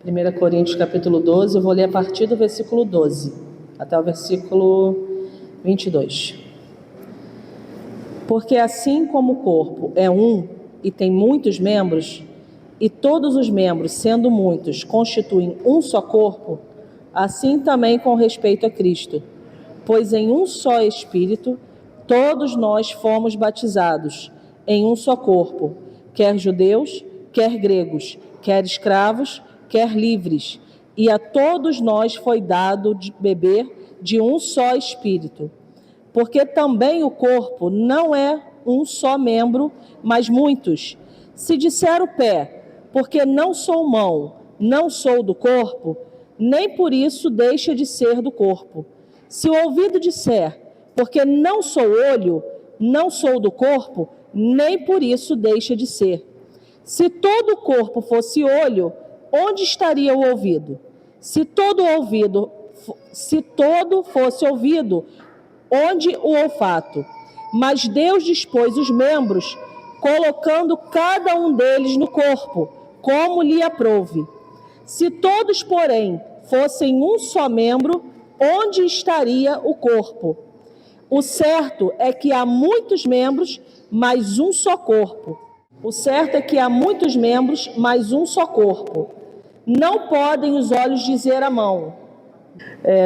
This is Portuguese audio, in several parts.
1 Coríntios capítulo 12, eu vou ler a partir do versículo 12 até o versículo 22. Porque assim como o corpo é um e tem muitos membros, e todos os membros, sendo muitos, constituem um só corpo, assim também com respeito a Cristo. Pois em um só Espírito, todos nós fomos batizados em um só corpo, quer judeus, quer gregos, quer escravos, quer livres, e a todos nós foi dado de beber de um só Espírito. Porque também o corpo não é um só membro, mas muitos. Se disser o pé, porque não sou mão, não sou do corpo, nem por isso deixa de ser do corpo. Se o ouvido disser, porque não sou olho, não sou do corpo, nem por isso deixa de ser. Se todo o corpo fosse olho, onde estaria o ouvido? Se todo fosse ouvido, onde o olfato? Mas Deus dispôs os membros, colocando cada um deles no corpo, como lhe aprouve. Se todos, porém, fossem um só membro, onde estaria o corpo? O certo é que há muitos membros, mas um só corpo. O certo é que há muitos membros, mas um só corpo. Não podem os olhos dizer à mão.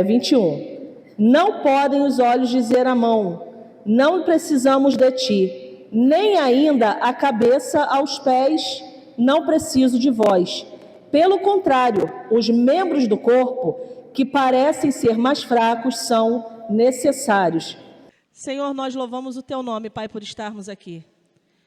21. Não podem os olhos dizer à mão, não precisamos de ti, nem ainda a cabeça aos pés, não preciso de vós. Pelo contrário, os membros do corpo, que parecem ser mais fracos, são necessários. Senhor, nós louvamos o teu nome, Pai, por estarmos aqui.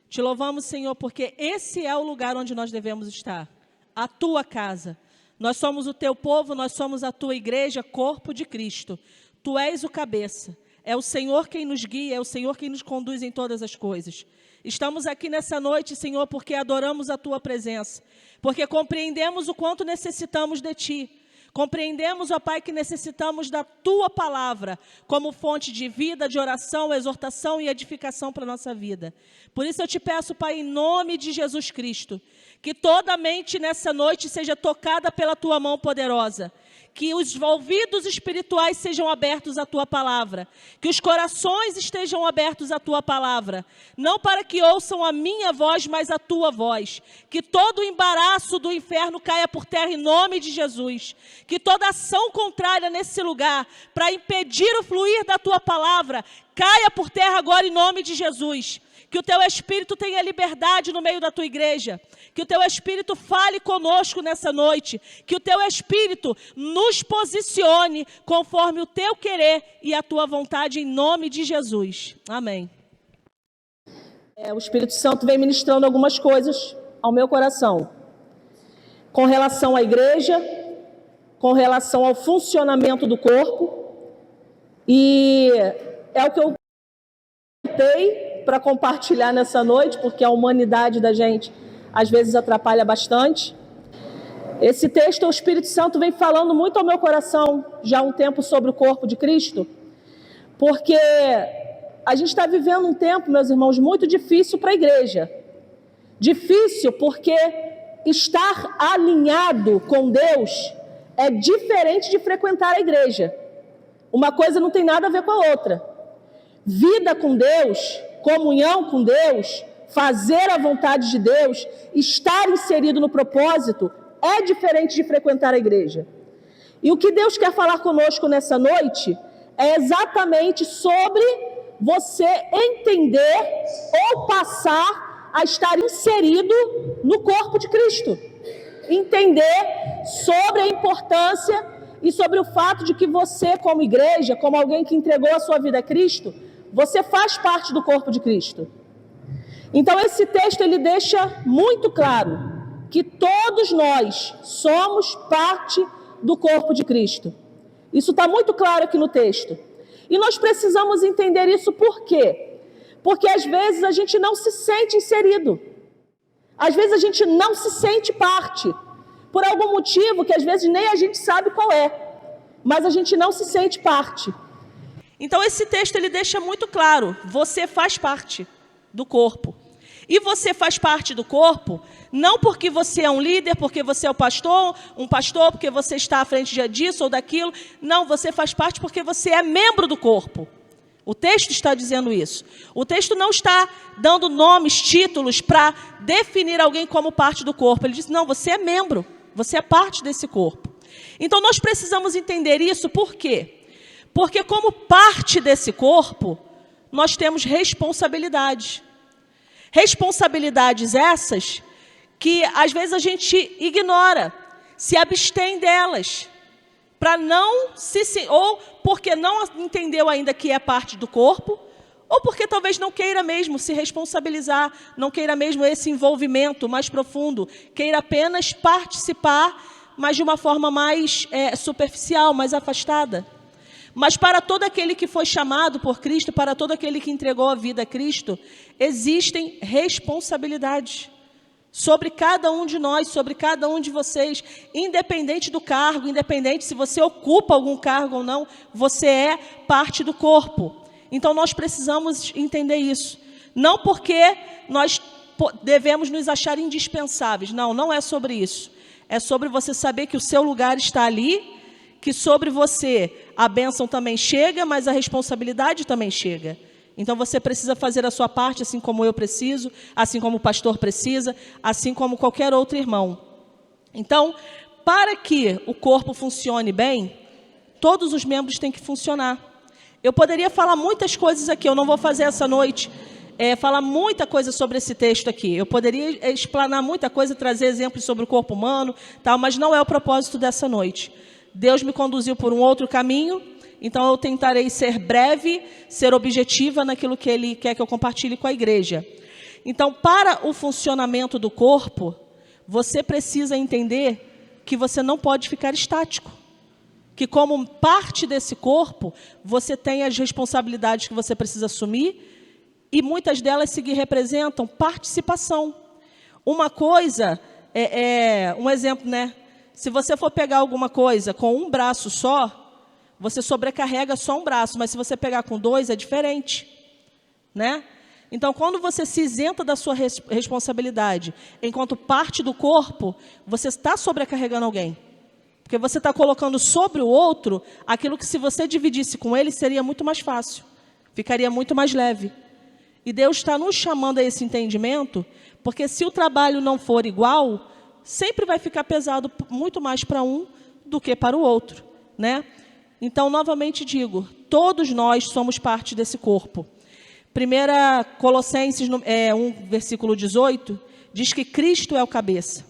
Te louvamos, Senhor, porque esse é o lugar onde nós devemos estar, a tua casa. Nós somos o teu povo, nós somos a tua igreja, corpo de Cristo. Tu és o cabeça, é o Senhor quem nos guia, é o Senhor quem nos conduz em todas as coisas. Estamos aqui nessa noite, Senhor, porque adoramos a tua presença, porque compreendemos o quanto necessitamos de ti. Compreendemos, ó Pai, que necessitamos da tua palavra como fonte de vida, de oração, exortação e edificação para a nossa vida. Por isso eu te peço, Pai, em nome de Jesus Cristo, que toda mente nessa noite seja tocada pela tua mão poderosa, que os ouvidos espirituais sejam abertos à tua palavra, que os corações estejam abertos à tua palavra, não para que ouçam a minha voz, mas a tua voz, que todo o embaraço do inferno caia por terra em nome de Jesus, que toda ação contrária nesse lugar, para impedir o fluir da tua palavra, caia por terra agora em nome de Jesus. Que o teu Espírito tenha liberdade no meio da tua igreja, que o teu Espírito fale conosco nessa noite, que o teu Espírito nos posicione conforme o teu querer e a tua vontade em nome de Jesus. Amém. O Espírito Santo vem ministrando algumas coisas ao meu coração, com relação à igreja, com relação ao funcionamento do corpo, e é o que eu tentei para compartilhar nessa noite, porque a humanidade da gente às vezes atrapalha bastante. Esse texto, o Espírito Santo vem falando muito ao meu coração já há um tempo sobre o corpo de Cristo, porque a gente está vivendo um tempo, meus irmãos, muito difícil para a igreja. Difícil porque estar alinhado com Deus é diferente de frequentar a igreja. Uma coisa não tem nada a ver com a outra. Vida com Deus, comunhão com Deus, fazer a vontade de Deus, estar inserido no propósito, é diferente de frequentar a igreja. E o que Deus quer falar conosco nessa noite é exatamente sobre você entender ou passar a estar inserido no corpo de Cristo. Entender sobre a importância e sobre o fato de que você, como igreja, como alguém que entregou a sua vida a Cristo, você faz parte do corpo de Cristo. Então esse texto ele deixa muito claro que todos nós somos parte do corpo de Cristo. Isso está muito claro aqui no texto. E nós precisamos entender isso por quê? Porque às vezes a gente não se sente inserido. Às vezes a gente não se sente parte. Por algum motivo que às vezes nem a gente sabe qual é. Mas a gente não se sente parte. Então esse texto ele deixa muito claro, você faz parte do corpo. E você faz parte do corpo, não porque você é um líder, porque você é um pastor, porque você está à frente disso ou daquilo. Não, você faz parte porque você é membro do corpo. O texto está dizendo isso. O texto não está dando nomes, títulos para definir alguém como parte do corpo. Ele diz, não, você é membro, você é parte desse corpo. Então, nós precisamos entender isso, por quê? Porque como parte desse corpo, nós temos responsabilidades. Responsabilidades essas que, às vezes, a gente ignora, se abstém delas, para não ou porque não entendeu ainda que é parte do corpo, ou porque talvez não queira mesmo se responsabilizar, não queira mesmo esse envolvimento mais profundo, queira apenas participar, mas de uma forma mais superficial, mais afastada. Mas para todo aquele que foi chamado por Cristo, para todo aquele que entregou a vida a Cristo, existem responsabilidades sobre cada um de nós, sobre cada um de vocês, independente do cargo, independente se você ocupa algum cargo ou não, você é parte do corpo. Então, nós precisamos entender isso. Não porque nós devemos nos achar indispensáveis. Não, não é sobre isso. É sobre você saber que o seu lugar está ali, que sobre você a bênção também chega, mas a responsabilidade também chega. Então, você precisa fazer a sua parte, assim como eu preciso, assim como o pastor precisa, assim como qualquer outro irmão. Então, para que o corpo funcione bem, todos os membros têm que funcionar. Eu poderia falar muitas coisas aqui, eu não vou fazer essa noite, falar muita coisa sobre esse texto aqui. Eu poderia explanar muita coisa, trazer exemplos sobre o corpo humano, tal, mas não é o propósito dessa noite. Deus me conduziu por um outro caminho, então eu tentarei ser breve, ser objetiva naquilo que Ele quer que eu compartilhe com a igreja. Então, para o funcionamento do corpo, você precisa entender que você não pode ficar estático. Que como parte desse corpo, você tem as responsabilidades que você precisa assumir, e muitas delas representam participação. Uma coisa, um exemplo, né? Se você for pegar alguma coisa com um braço só, você sobrecarrega só um braço, mas se você pegar com dois, é diferente, né? Então, quando você se isenta da sua responsabilidade, enquanto parte do corpo, você está sobrecarregando alguém. Porque você está colocando sobre o outro aquilo que, se você dividisse com ele, seria muito mais fácil, ficaria muito mais leve. E Deus está nos chamando a esse entendimento, porque se o trabalho não for igual, sempre vai ficar pesado muito mais para um do que para o outro, né? Então, novamente digo, todos nós somos parte desse corpo. 1 Colossenses 1, versículo 18, diz que Cristo é o cabeça.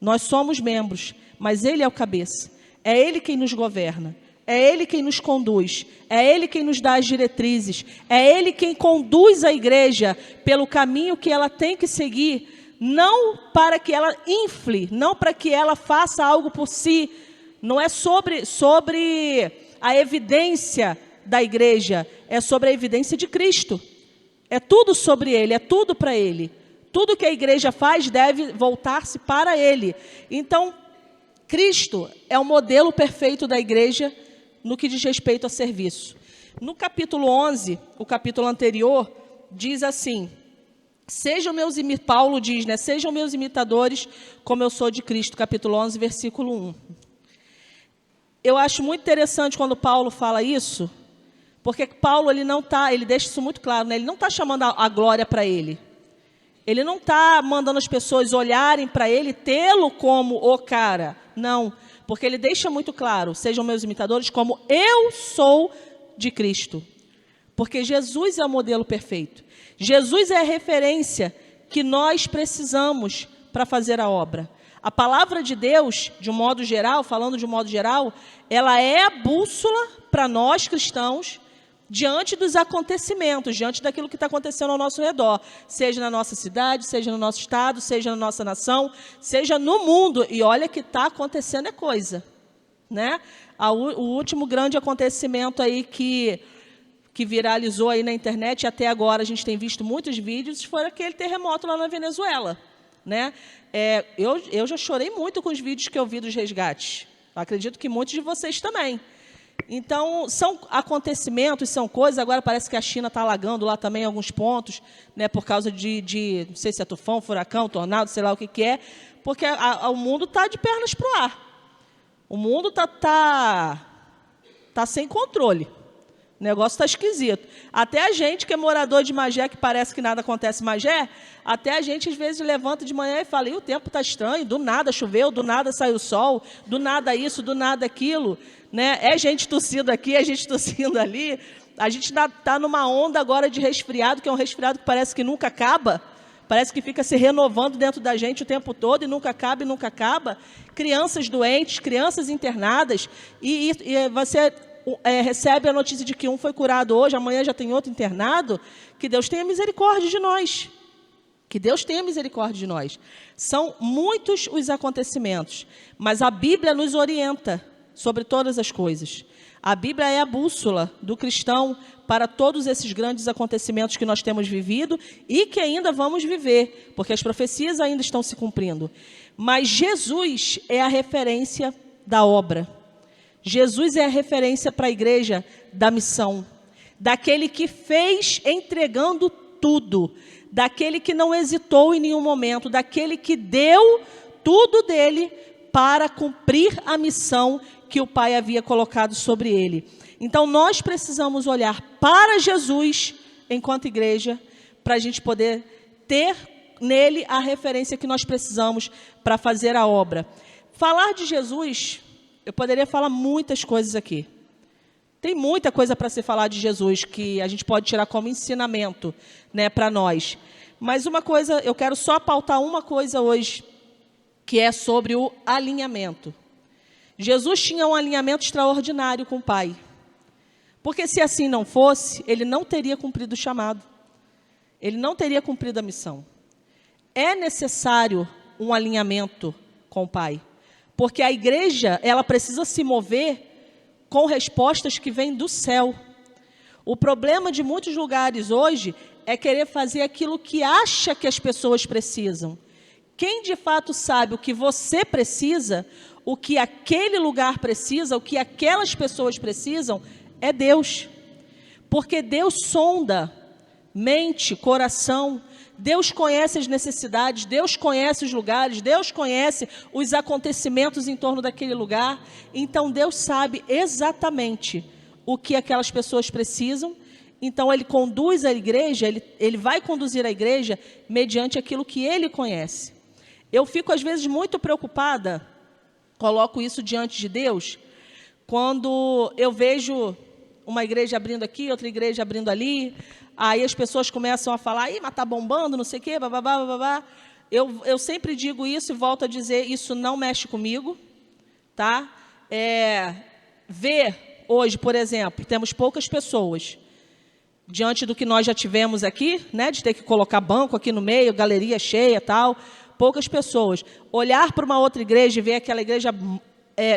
Nós somos membros, mas Ele é o cabeça. É Ele quem nos governa. É Ele quem nos conduz. É Ele quem nos dá as diretrizes. É Ele quem conduz a igreja pelo caminho que ela tem que seguir, não para que ela infle, não para que ela faça algo por si. Não é sobre a evidência da igreja, é sobre a evidência de Cristo. É tudo sobre Ele, é tudo para Ele. Tudo que a igreja faz deve voltar-se para Ele. Então, Cristo é o modelo perfeito da igreja no que diz respeito a serviço. No capítulo 11, o capítulo anterior, diz assim: Paulo diz, né? Sejam meus imitadores, como eu sou de Cristo, capítulo 11, versículo 1. Eu acho muito interessante quando Paulo fala isso, porque Paulo ele deixa isso muito claro, né? Ele não está chamando a glória para ele. Ele não está mandando as pessoas olharem para ele, tê-lo como o cara. Não, porque ele deixa muito claro: sejam meus imitadores, como eu sou de Cristo. Porque Jesus é o modelo perfeito. Jesus é a referência que nós precisamos para fazer a obra. A palavra de Deus, de um modo geral, falando de um modo geral, ela é a bússola para nós cristãos diante dos acontecimentos, diante daquilo que está acontecendo ao nosso redor, seja na nossa cidade, seja no nosso estado, seja na nossa nação, seja no mundo. E olha que está acontecendo coisa, né? O último grande acontecimento aí que viralizou aí na internet, e até agora a gente tem visto muitos vídeos, foi aquele terremoto lá na Venezuela, né? Eu já chorei muito com os vídeos que eu vi dos resgates. Acredito que muitos de vocês também. Então, são acontecimentos, são coisas. Agora parece que a China está alagando lá também alguns pontos, né, por causa de não sei se é tufão, furacão, tornado, sei lá o que é, porque o mundo está de pernas para o ar. O mundo tá sem controle. O negócio está esquisito. Até a gente que é morador de Magé, que parece que nada acontece em Magé, até a gente às vezes levanta de manhã e fala, e o tempo está estranho, do nada choveu, do nada saiu o sol, do nada isso, do nada aquilo. Né? É gente tossindo aqui, é gente tossindo ali. A gente está numa onda agora de resfriado, que é um resfriado que parece que nunca acaba. Parece que fica se renovando dentro da gente o tempo todo e nunca acaba e nunca acaba. Crianças doentes, crianças internadas, e você recebe a notícia de que um foi curado hoje, amanhã já tem outro internado. Que Deus tenha misericórdia de nós. Que Deus tenha misericórdia de nós. São muitos os acontecimentos, mas a Bíblia nos orienta sobre todas as coisas. A Bíblia é a bússola do cristão para todos esses grandes acontecimentos que nós temos vivido e que ainda vamos viver, porque as profecias ainda estão se cumprindo. Mas Jesus é a referência da obra. Jesus é a referência para a igreja da missão, daquele que fez entregando tudo, daquele que não hesitou em nenhum momento, daquele que deu tudo dele para cumprir a missão que o Pai havia colocado sobre ele. Então, nós precisamos olhar para Jesus, enquanto igreja, para a gente poder ter nele a referência que nós precisamos para fazer a obra. Falar de Jesus, eu poderia falar muitas coisas aqui. Tem muita coisa para se falar de Jesus, que a gente pode tirar como ensinamento, né, para nós. Mas uma coisa, eu quero só pautar uma coisa hoje, que é sobre o alinhamento. Jesus tinha um alinhamento extraordinário com o Pai. Porque se assim não fosse, ele não teria cumprido o chamado. Ele não teria cumprido a missão. É necessário um alinhamento com o Pai. Porque a igreja, ela precisa se mover com respostas que vêm do céu. O problema de muitos lugares hoje é querer fazer aquilo que acha que as pessoas precisam. Quem de fato sabe o que você precisa, o que aquele lugar precisa, o que aquelas pessoas precisam, é Deus. Porque Deus sonda mente, coração. Deus conhece as necessidades, Deus conhece os lugares, Deus conhece os acontecimentos em torno daquele lugar. Então, Deus sabe exatamente o que aquelas pessoas precisam. Então, Ele conduz a igreja, ele vai conduzir a igreja mediante aquilo que Ele conhece. Eu fico, às vezes, muito preocupada, coloco isso diante de Deus, quando eu vejo uma igreja abrindo aqui, outra igreja abrindo ali, aí as pessoas começam a falar, mas está bombando, não sei o quê, bababá, bababá. Eu sempre digo isso e volto a dizer, isso não mexe comigo, tá? Ver hoje, por exemplo, temos poucas pessoas, diante do que nós já tivemos aqui, né, de ter que colocar banco aqui no meio, galeria cheia, tal, poucas pessoas. Olhar para uma outra igreja e ver aquela igreja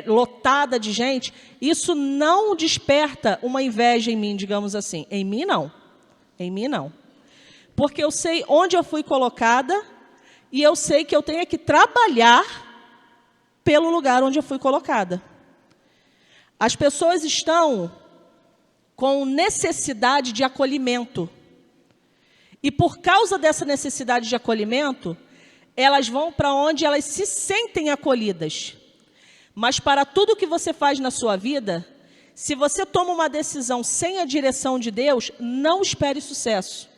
lotada de gente, isso não desperta uma inveja em mim, digamos assim. Em mim, não. Em mim, não. Porque eu sei onde eu fui colocada e eu sei que eu tenho que trabalhar pelo lugar onde eu fui colocada. As pessoas estão com necessidade de acolhimento. E por causa dessa necessidade de acolhimento, elas vão para onde elas se sentem acolhidas. Mas para tudo que você faz na sua vida, se você toma uma decisão sem a direção de Deus, não espere sucesso.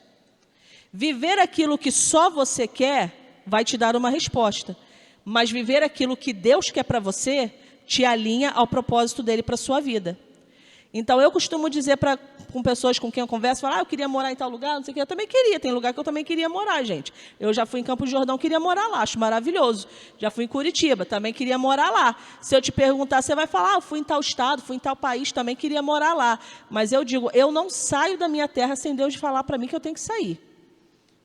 Viver aquilo que só você quer vai te dar uma resposta. Mas viver aquilo que Deus quer para você, te alinha ao propósito dele para a sua vida. Então, eu costumo dizer com pessoas com quem eu converso, eu queria morar em tal lugar, não sei o que, eu também queria, tem lugar que eu também queria morar, gente. Eu já fui em Campos do Jordão, queria morar lá, acho maravilhoso. Já fui em Curitiba, também queria morar lá. Se eu te perguntar, você vai falar, eu fui em tal estado, fui em tal país, também queria morar lá. Mas eu digo, eu não saio da minha terra sem Deus falar para mim que eu tenho que sair.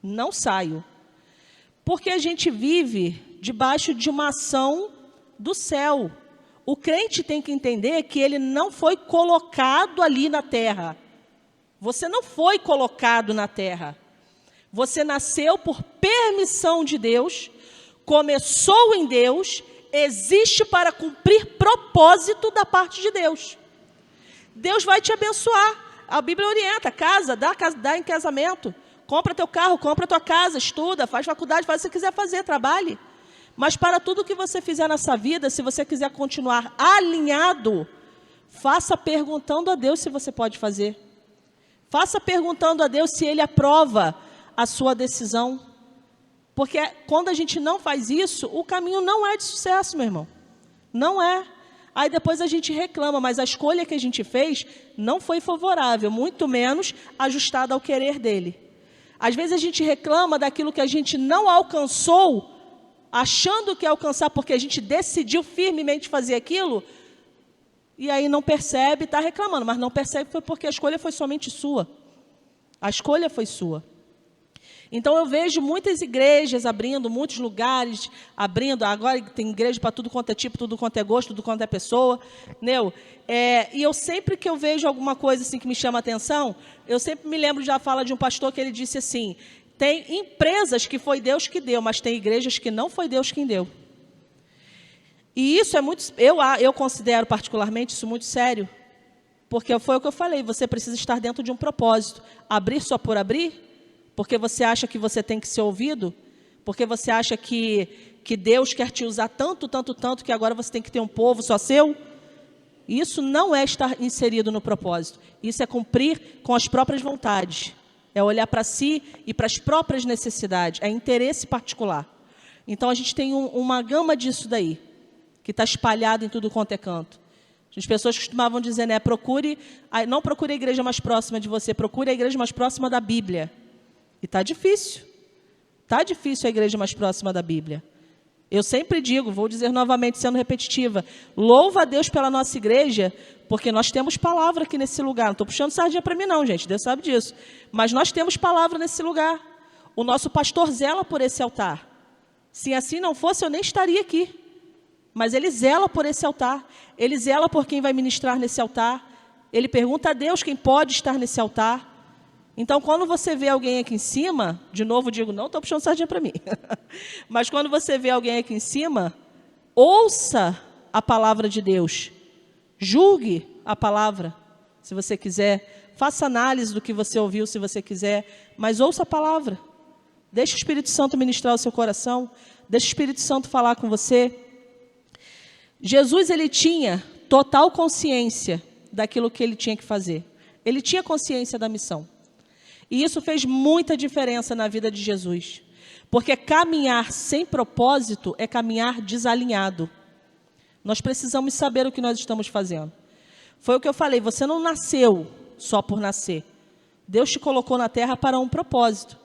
Não saio. Porque a gente vive debaixo de uma ação do céu. O crente tem que entender que ele não foi colocado ali na terra. Você não foi colocado na terra. Você nasceu por permissão de Deus, começou em Deus, existe para cumprir propósito da parte de Deus. Deus vai te abençoar. A Bíblia orienta, casa, dá em casamento. Compra teu carro, compra tua casa, estuda, faz faculdade, faz o que você quiser fazer, trabalhe. Mas para tudo que você fizer nessa vida, se você quiser continuar alinhado, faça perguntando a Deus se você pode fazer. Faça perguntando a Deus se Ele aprova a sua decisão. Porque quando a gente não faz isso, o caminho não é de sucesso, meu irmão. Não é. Aí depois a gente reclama, mas a escolha que a gente fez não foi favorável, muito menos ajustada ao querer dele. Às vezes a gente reclama daquilo que a gente não alcançou, achando que ia alcançar porque a gente decidiu firmemente fazer aquilo, e aí não percebe, está reclamando, mas não percebe foi porque a escolha foi somente sua. A escolha foi sua. Então eu vejo muitas igrejas abrindo, muitos lugares abrindo, agora tem igreja para tudo quanto é tipo, tudo quanto é gosto, tudo quanto é pessoa, entendeu? E eu sempre que eu vejo alguma coisa assim que me chama a atenção, eu sempre me lembro de a fala de um pastor que ele disse assim, tem empresas que foi Deus que deu, mas tem igrejas que não foi Deus quem deu. E isso é muito, eu considero particularmente isso muito sério, porque foi o que eu falei, você precisa estar dentro de um propósito, abrir só por abrir, porque você acha que você tem que ser ouvido? Porque você acha que Deus quer te usar tanto, que agora você tem que ter um povo só seu? Isso não é estar inserido no propósito. Isso é cumprir com as próprias vontades. É olhar para si e para as próprias necessidades. É interesse particular. Então, a gente tem uma gama disso daí, que está espalhado em tudo quanto é canto. As pessoas costumavam dizer, né, não procure a igreja mais próxima de você, procure a igreja mais próxima da Bíblia. E está difícil. Está difícil a igreja mais próxima da Bíblia. Eu sempre digo, vou dizer novamente, sendo repetitiva, louva a Deus pela nossa igreja, porque nós temos palavra aqui nesse lugar. Não estou puxando sardinha para mim não, gente, Deus sabe disso. Mas nós temos palavra nesse lugar. O nosso pastor zela por esse altar. Se assim não fosse, eu nem estaria aqui. Mas ele zela por esse altar. Ele zela por quem vai ministrar nesse altar. Ele pergunta a Deus quem pode estar nesse altar. Então, quando você vê alguém aqui em cima, de novo digo, não estou puxando sardinha para mim, mas quando você vê alguém aqui em cima, ouça a palavra de Deus, julgue a palavra, se você quiser, faça análise do que você ouviu, se você quiser, mas ouça a palavra, deixe o Espírito Santo ministrar o seu coração, deixe o Espírito Santo falar com você. Jesus, ele tinha total consciência daquilo que ele tinha que fazer, ele tinha consciência da missão. E isso fez muita diferença na vida de Jesus. Porque caminhar sem propósito é caminhar desalinhado. Nós precisamos saber o que nós estamos fazendo. Foi o que eu falei, você não nasceu só por nascer. Deus te colocou na terra para um propósito.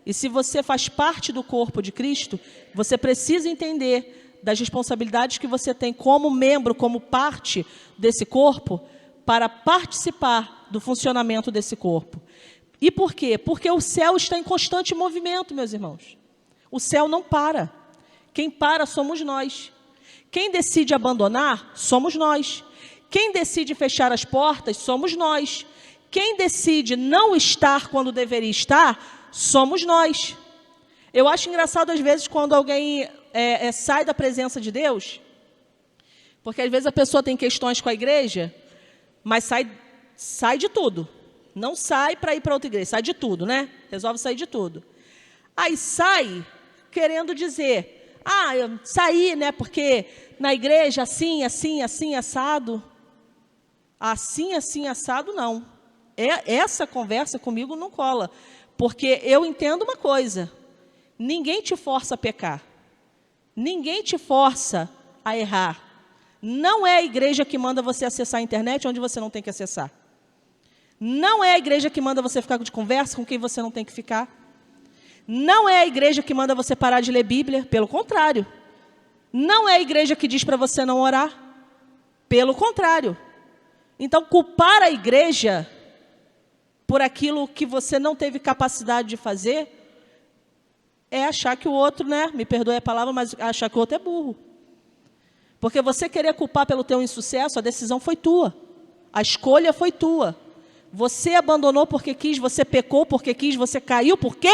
E se você faz parte do corpo de Cristo, você precisa entender das responsabilidades que você tem como membro, como parte desse corpo, para participar do funcionamento desse corpo. E por quê? Porque o céu está em constante movimento, meus irmãos. O céu não para. Quem para somos nós. Quem decide abandonar, somos nós. Quem decide fechar as portas, somos nós. Quem decide não estar quando deveria estar, somos nós. Eu acho engraçado, às vezes, quando alguém sai da presença de Deus, porque, às vezes, a pessoa tem questões com a igreja, mas sai de tudo. Não sai para ir para outra igreja, sai de tudo, né? Resolve sair de tudo. Aí sai querendo dizer, eu saí, né? Porque na igreja assim, assado. Assim, assado, não. Essa conversa comigo não cola. Porque eu entendo uma coisa, ninguém te força a pecar. Ninguém te força a errar. Não é a igreja que manda você acessar a internet onde você não tem que acessar. Não é a igreja que manda você ficar de conversa com quem você não tem que ficar. Não é a igreja que manda você parar de ler Bíblia. Pelo contrário. Não é a igreja que diz para você não orar. Pelo contrário. Então, culpar a igreja por aquilo que você não teve capacidade de fazer é achar que o outro, né? Me perdoe a palavra, mas achar que o outro é burro. Porque você querer culpar pelo teu insucesso, a decisão foi tua. A escolha foi tua. Você abandonou porque quis, você pecou porque quis, você caiu porque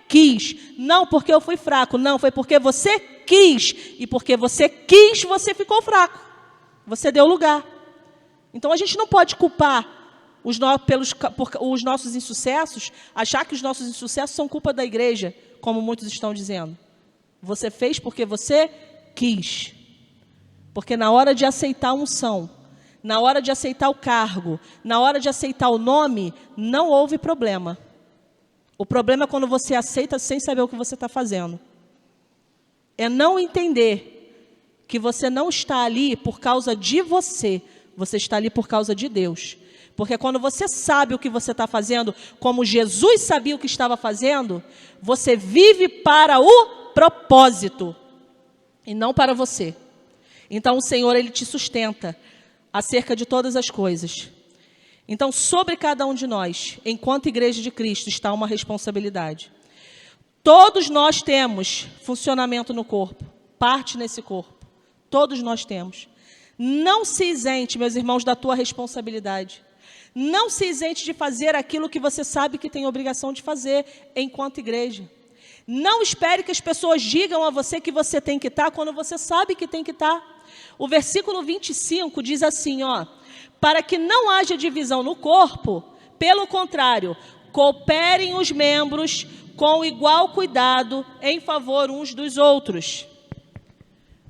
quis. Não porque eu fui fraco, não, foi porque você quis. E porque você quis, você ficou fraco. Você deu lugar. Então, a gente não pode culpar por os nossos insucessos, achar que os nossos insucessos são culpa da igreja, como muitos estão dizendo. Você fez porque você quis. Porque na hora de aceitar a unção, na hora de aceitar o cargo, na hora de aceitar o nome, não houve problema. O problema é quando você aceita sem saber o que você está fazendo. É não entender que você não está ali por causa de você, você está ali por causa de Deus. Porque quando você sabe o que você está fazendo, como Jesus sabia o que estava fazendo, você vive para o propósito e não para você. Então o Senhor, Ele te sustenta acerca de todas as coisas. Então, sobre cada um de nós, enquanto igreja de Cristo, está uma responsabilidade. Todos nós temos funcionamento no corpo, parte nesse corpo. Todos nós temos. Não se isente, meus irmãos, da tua responsabilidade. Não se isente de fazer aquilo que você sabe que tem obrigação de fazer enquanto igreja. Não espere que as pessoas digam a você que você tem que estar quando você sabe que tem que estar. O versículo 25 diz assim, para que não haja divisão no corpo, pelo contrário, cooperem os membros com igual cuidado em favor uns dos outros.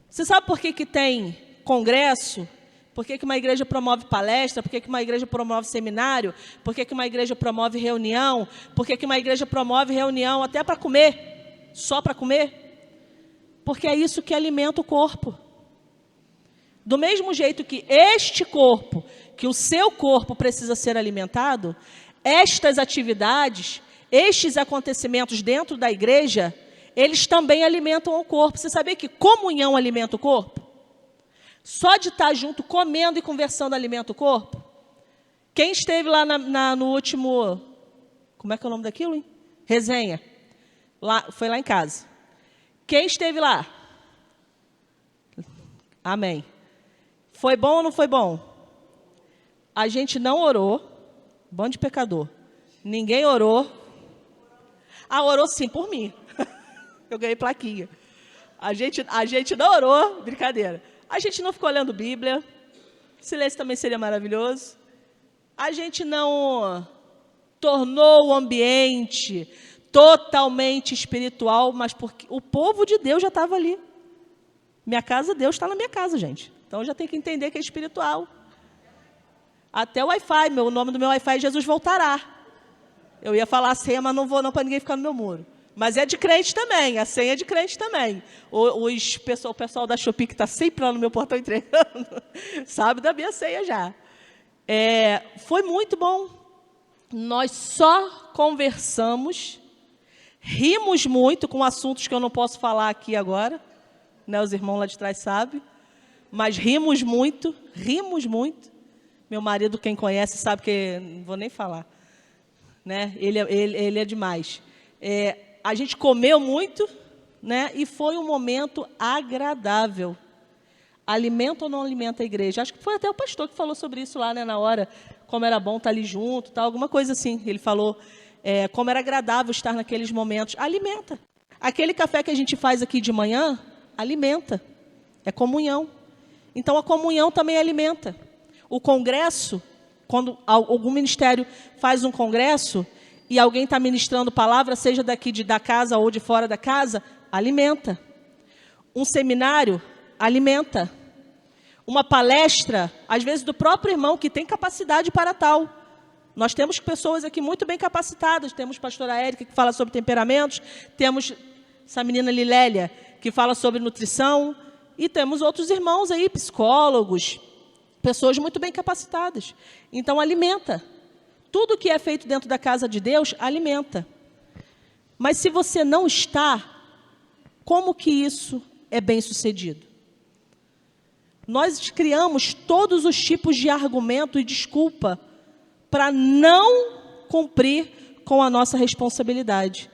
Você sabe por que tem congresso? Por que uma igreja promove palestra? Por que uma igreja promove seminário? Por que uma igreja promove reunião? Por que uma igreja promove reunião até para comer? Só para comer? Porque é isso que alimenta o corpo. Do mesmo jeito que este corpo, que o seu corpo precisa ser alimentado, estas atividades, estes acontecimentos dentro da igreja, eles também alimentam o corpo. Você sabia que comunhão alimenta o corpo? Só de estar junto, comendo e conversando, alimenta o corpo? Quem esteve lá no último... Como é que é o nome daquilo, hein? Resenha. Foi lá em casa. Quem esteve lá? Amém. Foi bom ou não foi bom? A gente não orou. Bando de pecador. Ninguém orou. Orou sim, por mim. Eu ganhei plaquinha. A gente não orou. Brincadeira. A gente não ficou lendo Bíblia. Silêncio também seria maravilhoso. A gente não tornou o ambiente totalmente espiritual, mas porque o povo de Deus já estava ali. Minha casa, Deus está na minha casa, gente. Então já tem que entender que é espiritual. Até o Wi-Fi, o nome do meu Wi-Fi é Jesus Voltará. Eu ia falar a senha, mas não vou não para ninguém ficar no meu muro. Mas é de crente também, a senha é de crente também. O pessoal da Shopee que está sempre lá no meu portão entregando, sabe da minha senha já. Foi muito bom. Nós só conversamos, rimos muito com assuntos que eu não posso falar aqui agora, né, os irmãos lá de trás sabem, mas rimos muito. Meu marido, quem conhece, sabe que não vou nem falar. Né? Ele é demais. A gente comeu muito, né? E foi um momento agradável. Alimenta ou não alimenta a igreja? Acho que foi até o pastor que falou sobre isso lá, né, na hora, como era bom estar ali junto, tal, alguma coisa assim. Ele falou como era agradável estar naqueles momentos. Alimenta. Aquele café que a gente faz aqui de manhã, alimenta. É comunhão. Então, a comunhão também alimenta. O congresso, quando algum ministério faz um congresso e alguém está ministrando palavra, seja daqui da casa ou de fora da casa, alimenta. Um seminário, alimenta. Uma palestra, às vezes do próprio irmão que tem capacidade para tal. Nós temos pessoas aqui muito bem capacitadas. Temos a pastora Érica, que fala sobre temperamentos. Temos essa menina Lilélia, que fala sobre nutrição. E temos outros irmãos aí, psicólogos, pessoas muito bem capacitadas. Então, alimenta. Tudo que é feito dentro da casa de Deus, alimenta. Mas se você não está, como que isso é bem sucedido? Nós criamos todos os tipos de argumento e desculpa para não cumprir com a nossa responsabilidade.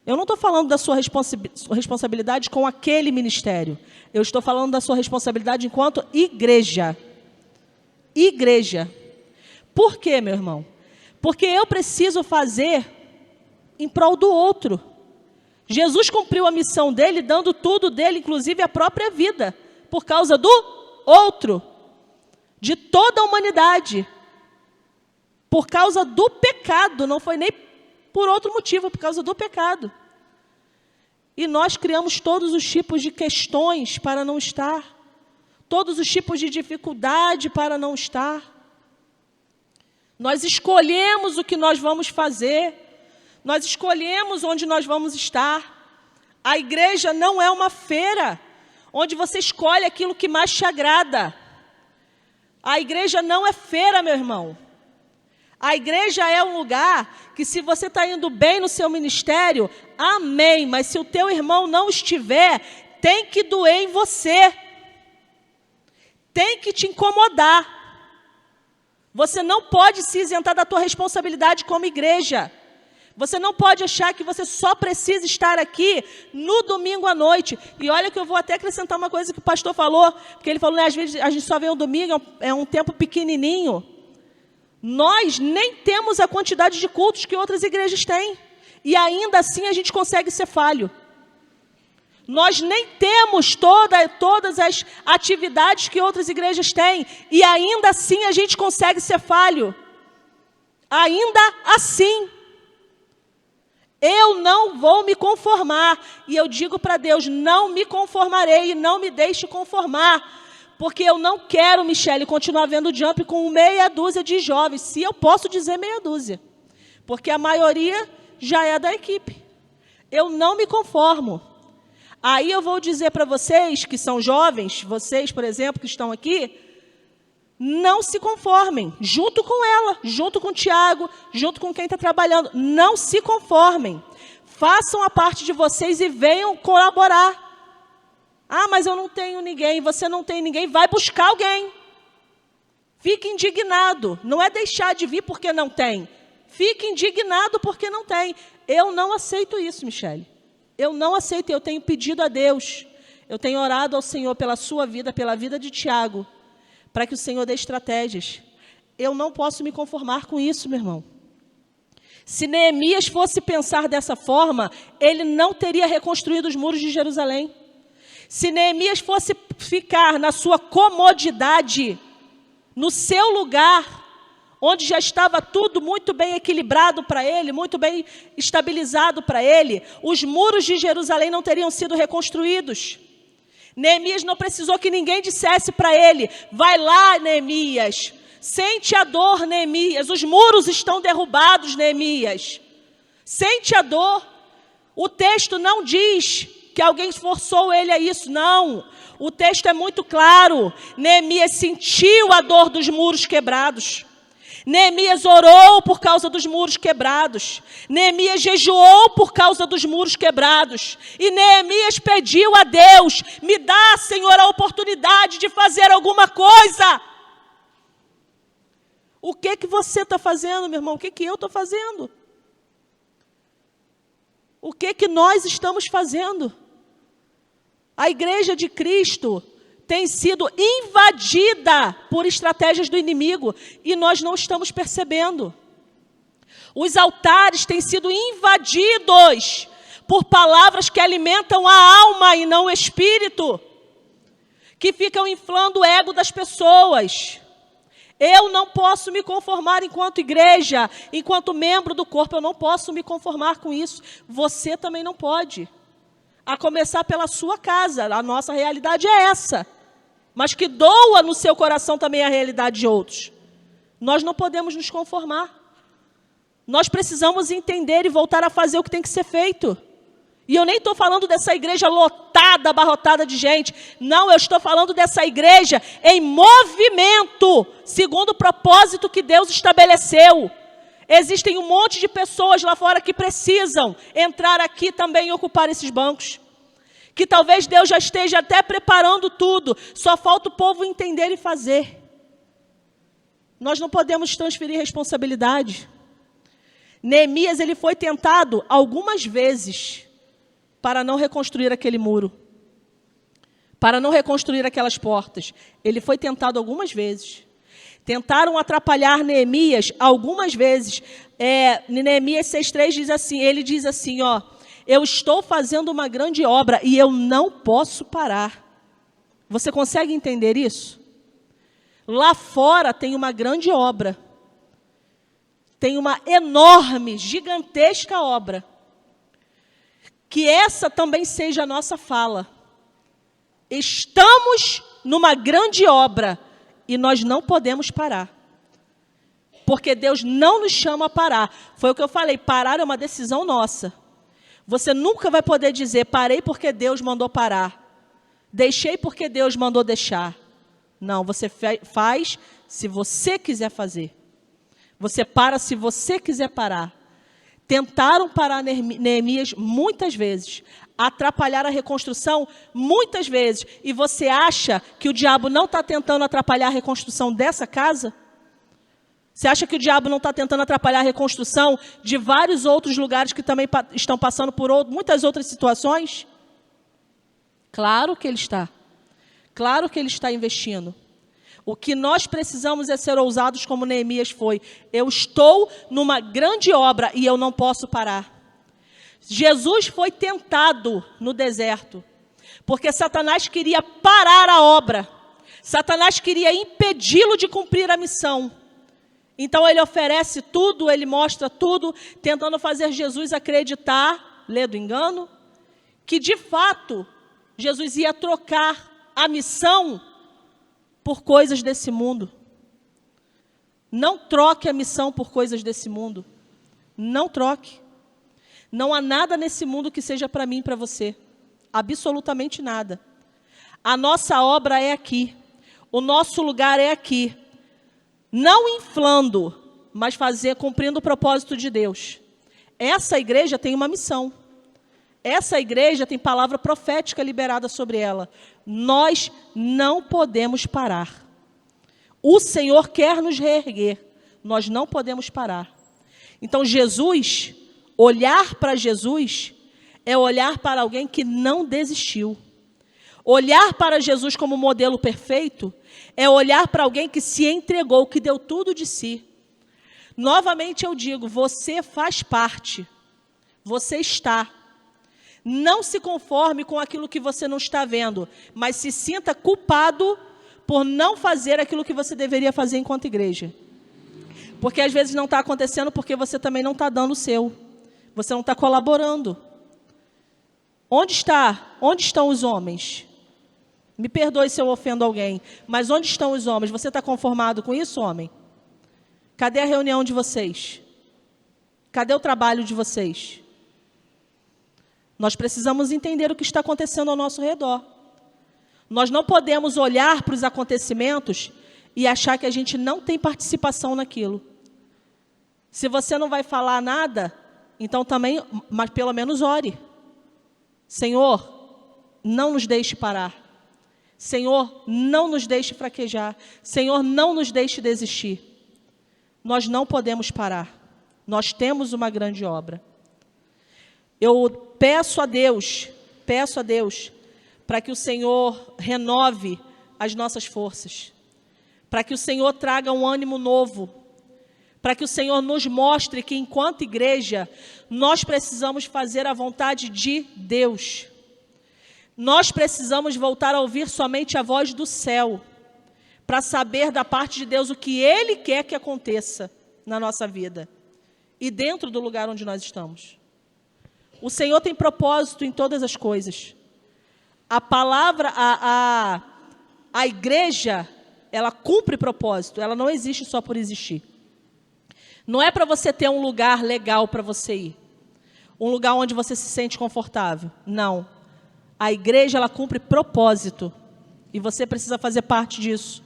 Eu não estou falando da sua responsabilidade com aquele ministério. Eu estou falando da sua responsabilidade enquanto igreja. Igreja. Por quê, meu irmão? Porque eu preciso fazer em prol do outro. Jesus cumpriu a missão dele, dando tudo dele, inclusive a própria vida, por causa do outro. de toda a humanidade, por causa do pecado, não foi nem por outro motivo, por causa do pecado. E nós criamos todos os tipos de questões para não estar, todos os tipos de dificuldade para não estar. Nós escolhemos o que nós vamos fazer, nós escolhemos onde nós vamos estar. A igreja não é uma feira, onde você escolhe aquilo que mais te agrada. A igreja não é feira, meu irmão. A igreja é um lugar que, se você está indo bem no seu ministério, amém, mas se o teu irmão não estiver, tem que doer em você, tem que te incomodar. Você não pode se isentar da tua responsabilidade como igreja. Você não pode achar que você só precisa estar aqui no domingo à noite. E olha que eu vou até acrescentar uma coisa que o pastor falou, porque ele falou, né, às vezes a gente só vem um domingo, é um tempo pequenininho. Nós nem temos a quantidade de cultos que outras igrejas têm. E ainda assim a gente consegue ser falho. Nós nem temos todas as atividades que outras igrejas têm. E ainda assim a gente consegue ser falho. Ainda assim. Eu não vou me conformar. E eu digo para Deus, não me conformarei e não me deixe conformar. Porque eu não quero, Michele, continuar vendo Jump com meia dúzia de jovens. Se eu posso dizer meia dúzia. Porque a maioria já é da equipe. Eu não me conformo. Aí eu vou dizer para vocês que são jovens, vocês, por exemplo, que estão aqui, não se conformem, junto com ela, junto com o Tiago, junto com quem está trabalhando. Não se conformem. Façam a parte de vocês e venham colaborar. Ah, mas eu não tenho ninguém, você não tem ninguém, vai buscar alguém. Fique indignado. Não é deixar de vir porque não tem. Fique indignado porque não tem. Eu não aceito isso, Michele. Eu não aceito, eu tenho pedido a Deus, eu tenho orado ao Senhor pela sua vida, pela vida de Tiago, para que o Senhor dê estratégias. Eu não posso me conformar com isso, meu irmão. Se Neemias fosse pensar dessa forma, ele não teria reconstruído os muros de Jerusalém. Se Neemias fosse ficar na sua comodidade, no seu lugar, onde já estava tudo muito bem equilibrado para ele, muito bem estabilizado para ele, os muros de Jerusalém não teriam sido reconstruídos. Neemias não precisou que ninguém dissesse para ele, vai lá, Neemias, sente a dor, Neemias, os muros estão derrubados, Neemias. Sente a dor. O texto não diz que alguém forçou ele a isso, não. O texto é muito claro. Neemias sentiu a dor dos muros quebrados. Neemias orou por causa dos muros quebrados. Neemias jejuou por causa dos muros quebrados. E Neemias pediu a Deus, me dá, Senhor, a oportunidade de fazer alguma coisa. O que você está fazendo, meu irmão? O que eu estou fazendo? O que nós estamos fazendo? A igreja de Cristo tem sido invadida por estratégias do inimigo e nós não estamos percebendo. Os altares têm sido invadidos por palavras que alimentam a alma e não o espírito, que ficam inflando o ego das pessoas. Eu não posso me conformar enquanto igreja, enquanto membro do corpo, eu não posso me conformar com isso. Você também não pode. A começar pela sua casa, a nossa realidade é essa. Mas que doa no seu coração também a realidade de outros. Nós não podemos nos conformar. Nós precisamos entender e voltar a fazer o que tem que ser feito. E eu nem estou falando dessa igreja lotada, abarrotada de gente. Não, eu estou falando dessa igreja em movimento, segundo o propósito que Deus estabeleceu. Existem um monte de pessoas lá fora que precisam entrar aqui também e ocupar esses bancos. Que talvez Deus já esteja até preparando tudo, só falta o povo entender e fazer. Nós não podemos transferir responsabilidade. Neemias, ele foi tentado algumas vezes para não reconstruir aquele muro, para não reconstruir aquelas portas. Ele foi tentado algumas vezes. Tentaram atrapalhar Neemias algumas vezes. Neemias 6,3 diz assim, ele diz assim, ó, eu estou fazendo uma grande obra e eu não posso parar. Você consegue entender isso? Lá fora tem uma grande obra. Tem uma enorme, gigantesca obra. Que essa também seja a nossa fala. Estamos numa grande obra e nós não podemos parar. Porque Deus não nos chama a parar. Foi o que eu falei, parar é uma decisão nossa. Você nunca vai poder dizer, parei porque Deus mandou parar. Deixei porque Deus mandou deixar. Não, você faz se você quiser fazer. Você para se você quiser parar. Tentaram parar Neemias muitas vezes. Atrapalhar a reconstrução muitas vezes. E você acha que o diabo não está tentando atrapalhar a reconstrução dessa casa? Você acha que o diabo não está tentando atrapalhar a reconstrução de vários outros lugares que também estão passando por muitas outras situações? Claro que ele está. Claro que ele está investindo. O que nós precisamos é ser ousados como Neemias foi. Eu estou numa grande obra e eu não posso parar. Jesus foi tentado no deserto, porque Satanás queria parar a obra. Satanás queria impedi-lo de cumprir a missão. Então ele oferece tudo, ele mostra tudo, tentando fazer Jesus acreditar, lê do engano, que de fato Jesus ia trocar a missão por coisas desse mundo. Não troque a missão por coisas desse mundo. Não troque. Não há nada nesse mundo que seja para mim e para você. Absolutamente nada. A nossa obra é aqui. O nosso lugar é aqui. Não inflando, mas cumprindo o propósito de Deus. Essa igreja tem uma missão. Essa igreja tem palavra profética liberada sobre ela. Nós não podemos parar. O Senhor quer nos reerguer. Nós não podemos parar. Então Jesus, olhar para Jesus, é olhar para alguém que não desistiu. Olhar para Jesus como modelo perfeito é olhar para alguém que se entregou, que deu tudo de si. Novamente eu digo, você faz parte. Você está. Não se conforme com aquilo que você não está vendo, mas se sinta culpado por não fazer aquilo que você deveria fazer enquanto igreja. Porque às vezes não está acontecendo porque você também não está dando o seu. Você não está colaborando. Onde estão os homens? Me perdoe se eu ofendo alguém, mas onde estão os homens? Você está conformado com isso, homem? Cadê a reunião de vocês? Cadê o trabalho de vocês? Nós precisamos entender o que está acontecendo ao nosso redor. Nós não podemos olhar para os acontecimentos e achar que a gente não tem participação naquilo. Se você não vai falar nada, então também, mas pelo menos ore. Senhor, não nos deixe parar. Senhor, não nos deixe fraquejar. Senhor, não nos deixe desistir. Nós não podemos parar. Nós temos uma grande obra. Eu peço a Deus, para que o Senhor renove as nossas forças. Para que o Senhor traga um ânimo novo. Para que o Senhor nos mostre que, enquanto igreja, nós precisamos fazer a vontade de Deus. Nós precisamos voltar a ouvir somente a voz do céu, para saber da parte de Deus o que Ele quer que aconteça na nossa vida e dentro do lugar onde nós estamos. O Senhor tem propósito em todas as coisas. A palavra, a igreja, ela cumpre propósito, ela não existe só por existir. Não é para você ter um lugar legal para você ir, um lugar onde você se sente confortável. Não. A igreja, ela cumpre propósito e você precisa fazer parte disso.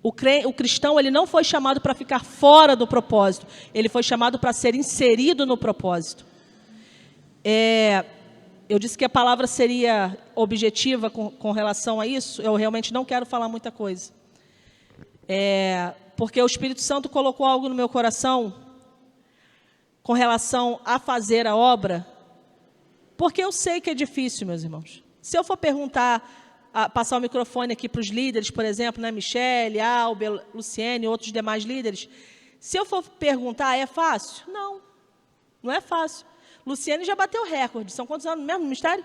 O cristão, ele não foi chamado para ficar fora do propósito, ele foi chamado para ser inserido no propósito. Eu disse que a palavra seria objetiva com relação a isso. Eu realmente não quero falar muita coisa. Porque o Espírito Santo colocou algo no meu coração com relação a fazer a obra, porque eu sei que é difícil, meus irmãos. Se eu for passar o microfone aqui para os líderes, por exemplo, né, Michele, Albert, Luciene e outros demais líderes, se eu for perguntar, é fácil? Não, não é fácil. Luciene já bateu recorde. São quantos anos mesmo no ministério?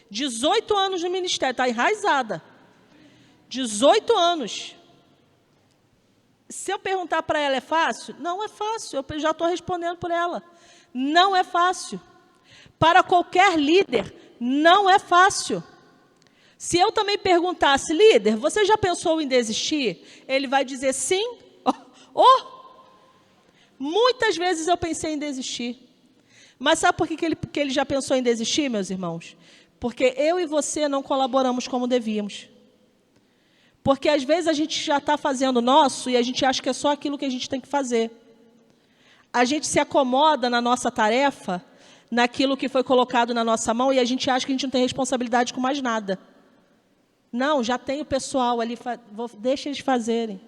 18 anos no ministério, está enraizada. 18 anos. Se eu perguntar para ela, é fácil? Não é fácil, eu já estou respondendo por ela. Não é fácil. Para qualquer líder, não é fácil. Se eu também perguntasse, líder, você já pensou em desistir? Ele vai dizer sim. Muitas vezes eu pensei em desistir. Mas sabe por que ele já pensou em desistir, meus irmãos? Porque eu e você não colaboramos como devíamos. Porque às vezes a gente já está fazendo o nosso e a gente acha que é só aquilo que a gente tem que fazer. A gente se acomoda na nossa tarefa, naquilo que foi colocado na nossa mão, e a gente acha que a gente não tem responsabilidade com mais nada. Não, já tem o pessoal ali, deixa eles fazerem.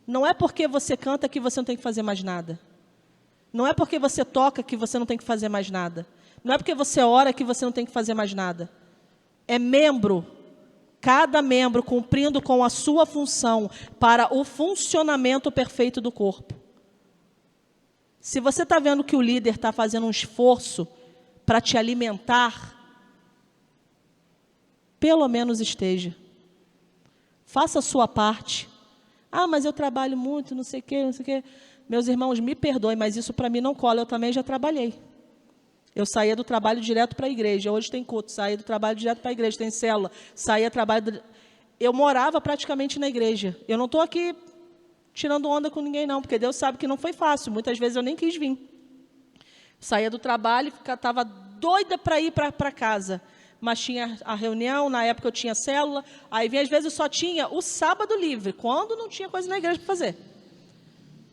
Não é porque você canta que você não tem que fazer mais nada. Não é porque você toca que você não tem que fazer mais nada. Não é porque você ora que você não tem que fazer mais nada. É membro, cada membro cumprindo com a sua função para o funcionamento perfeito do corpo. Se você está vendo que o líder está fazendo um esforço para te alimentar, pelo menos esteja. Faça a sua parte. Ah, mas eu trabalho muito, não sei o quê, não sei o quê. Meus irmãos, me perdoem, mas isso para mim não cola. Eu também já trabalhei. Eu saía do trabalho direto para a igreja. Hoje tem culto. Saía do trabalho direto para a igreja. Tem célula. Saía trabalho... Eu morava praticamente na igreja. Eu não estou aqui tirando onda com ninguém, não, porque Deus sabe que não foi fácil. Muitas vezes eu nem quis vir. Saía do trabalho, estava doida para ir para casa. Mas tinha a reunião, na época eu tinha célula. Aí, às vezes, eu só tinha o sábado livre, quando não tinha coisa na igreja para fazer.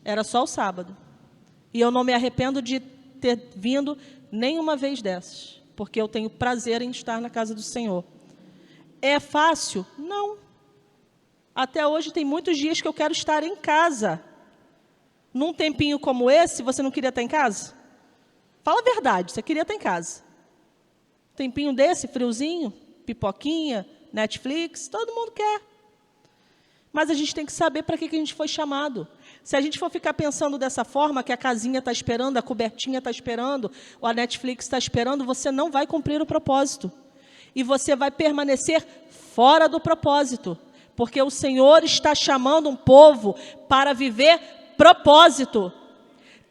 Era só o sábado. E eu não me arrependo de ter vindo nenhuma vez dessas, porque eu tenho prazer em estar na casa do Senhor. É fácil? Não. Até hoje tem muitos dias que eu quero estar em casa. Num tempinho como esse, você não queria estar em casa? Fala a verdade, você queria estar em casa. Tempinho desse, friozinho, pipoquinha, Netflix, todo mundo quer. Mas a gente tem que saber para que a gente foi chamado. Se a gente for ficar pensando dessa forma, que a casinha está esperando, a cobertinha está esperando, ou a Netflix está esperando, você não vai cumprir o propósito. E você vai permanecer fora do propósito. Porque o Senhor está chamando um povo para viver propósito.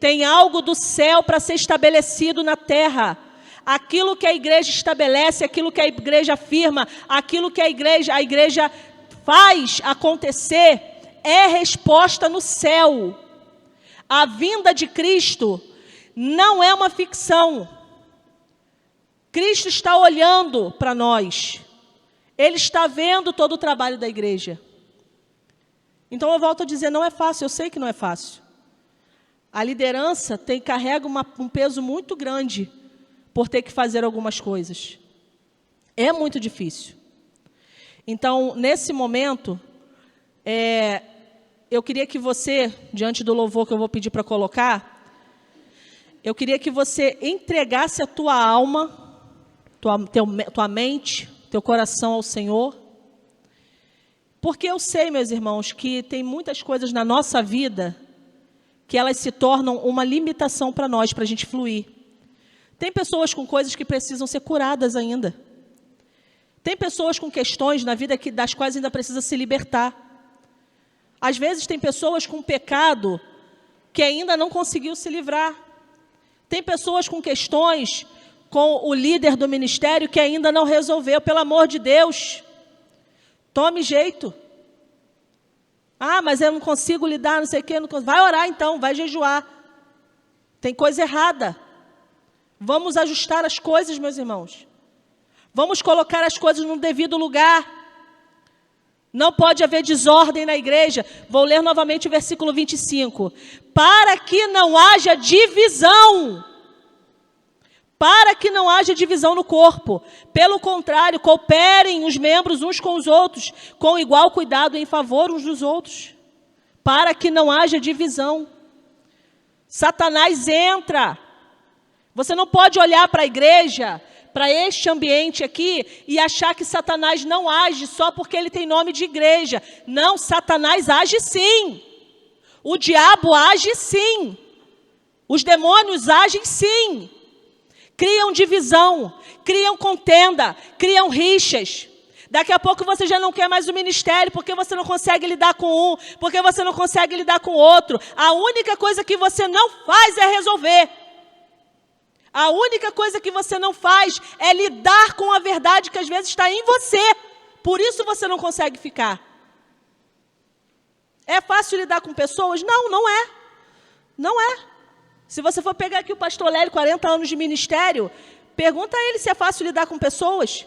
Tem algo do céu para ser estabelecido na terra. Aquilo que a igreja estabelece, aquilo que a igreja afirma, aquilo que a igreja faz acontecer, é resposta no céu. A vinda de Cristo não é uma ficção. Cristo está olhando para nós. Ele está vendo todo o trabalho da igreja. Então eu volto a dizer, não é fácil, eu sei que não é fácil. A liderança carrega um peso muito grande por ter que fazer algumas coisas. É muito difícil. Então, nesse momento, eu queria que você, diante do louvor que eu vou pedir para colocar, eu queria que você entregasse a tua alma, tua mente, teu coração ao Senhor. Porque eu sei, meus irmãos, que tem muitas coisas na nossa vida que elas se tornam uma limitação para nós, para a gente fluir. Tem pessoas com coisas que precisam ser curadas ainda. Tem pessoas com questões na vida das quais ainda precisa se libertar. Às vezes tem pessoas com pecado que ainda não conseguiu se livrar. Tem pessoas com questões com o líder do ministério que ainda não resolveu. Pelo amor de Deus, tome jeito. Ah, mas eu não consigo lidar, não sei o quê. Vai orar então, vai jejuar. Tem coisa errada. Vamos ajustar as coisas, meus irmãos. Vamos colocar as coisas no devido lugar. Não pode haver desordem na igreja. Vou ler novamente o versículo 25. Para que não haja divisão. Para que não haja divisão no corpo. Pelo contrário, cooperem os membros uns com os outros, com igual cuidado em favor uns dos outros. Para que não haja divisão. Satanás entra. Você não pode olhar para a igreja, para este ambiente aqui, e achar que Satanás não age só porque ele tem nome de igreja. Não, Satanás age sim. O diabo age sim. Os demônios agem sim. Criam divisão, criam contenda, criam rixas. Daqui a pouco você já não quer mais o ministério, porque você não consegue lidar com um, porque você não consegue lidar com o outro. A única coisa que você não faz é resolver. A única coisa que você não faz é lidar com a verdade que às vezes está em você. Por isso você não consegue ficar. É fácil lidar com pessoas? Não, não é. Não é. Se você for pegar aqui o pastor Lélio, 40 anos de ministério, pergunta a ele se é fácil lidar com pessoas.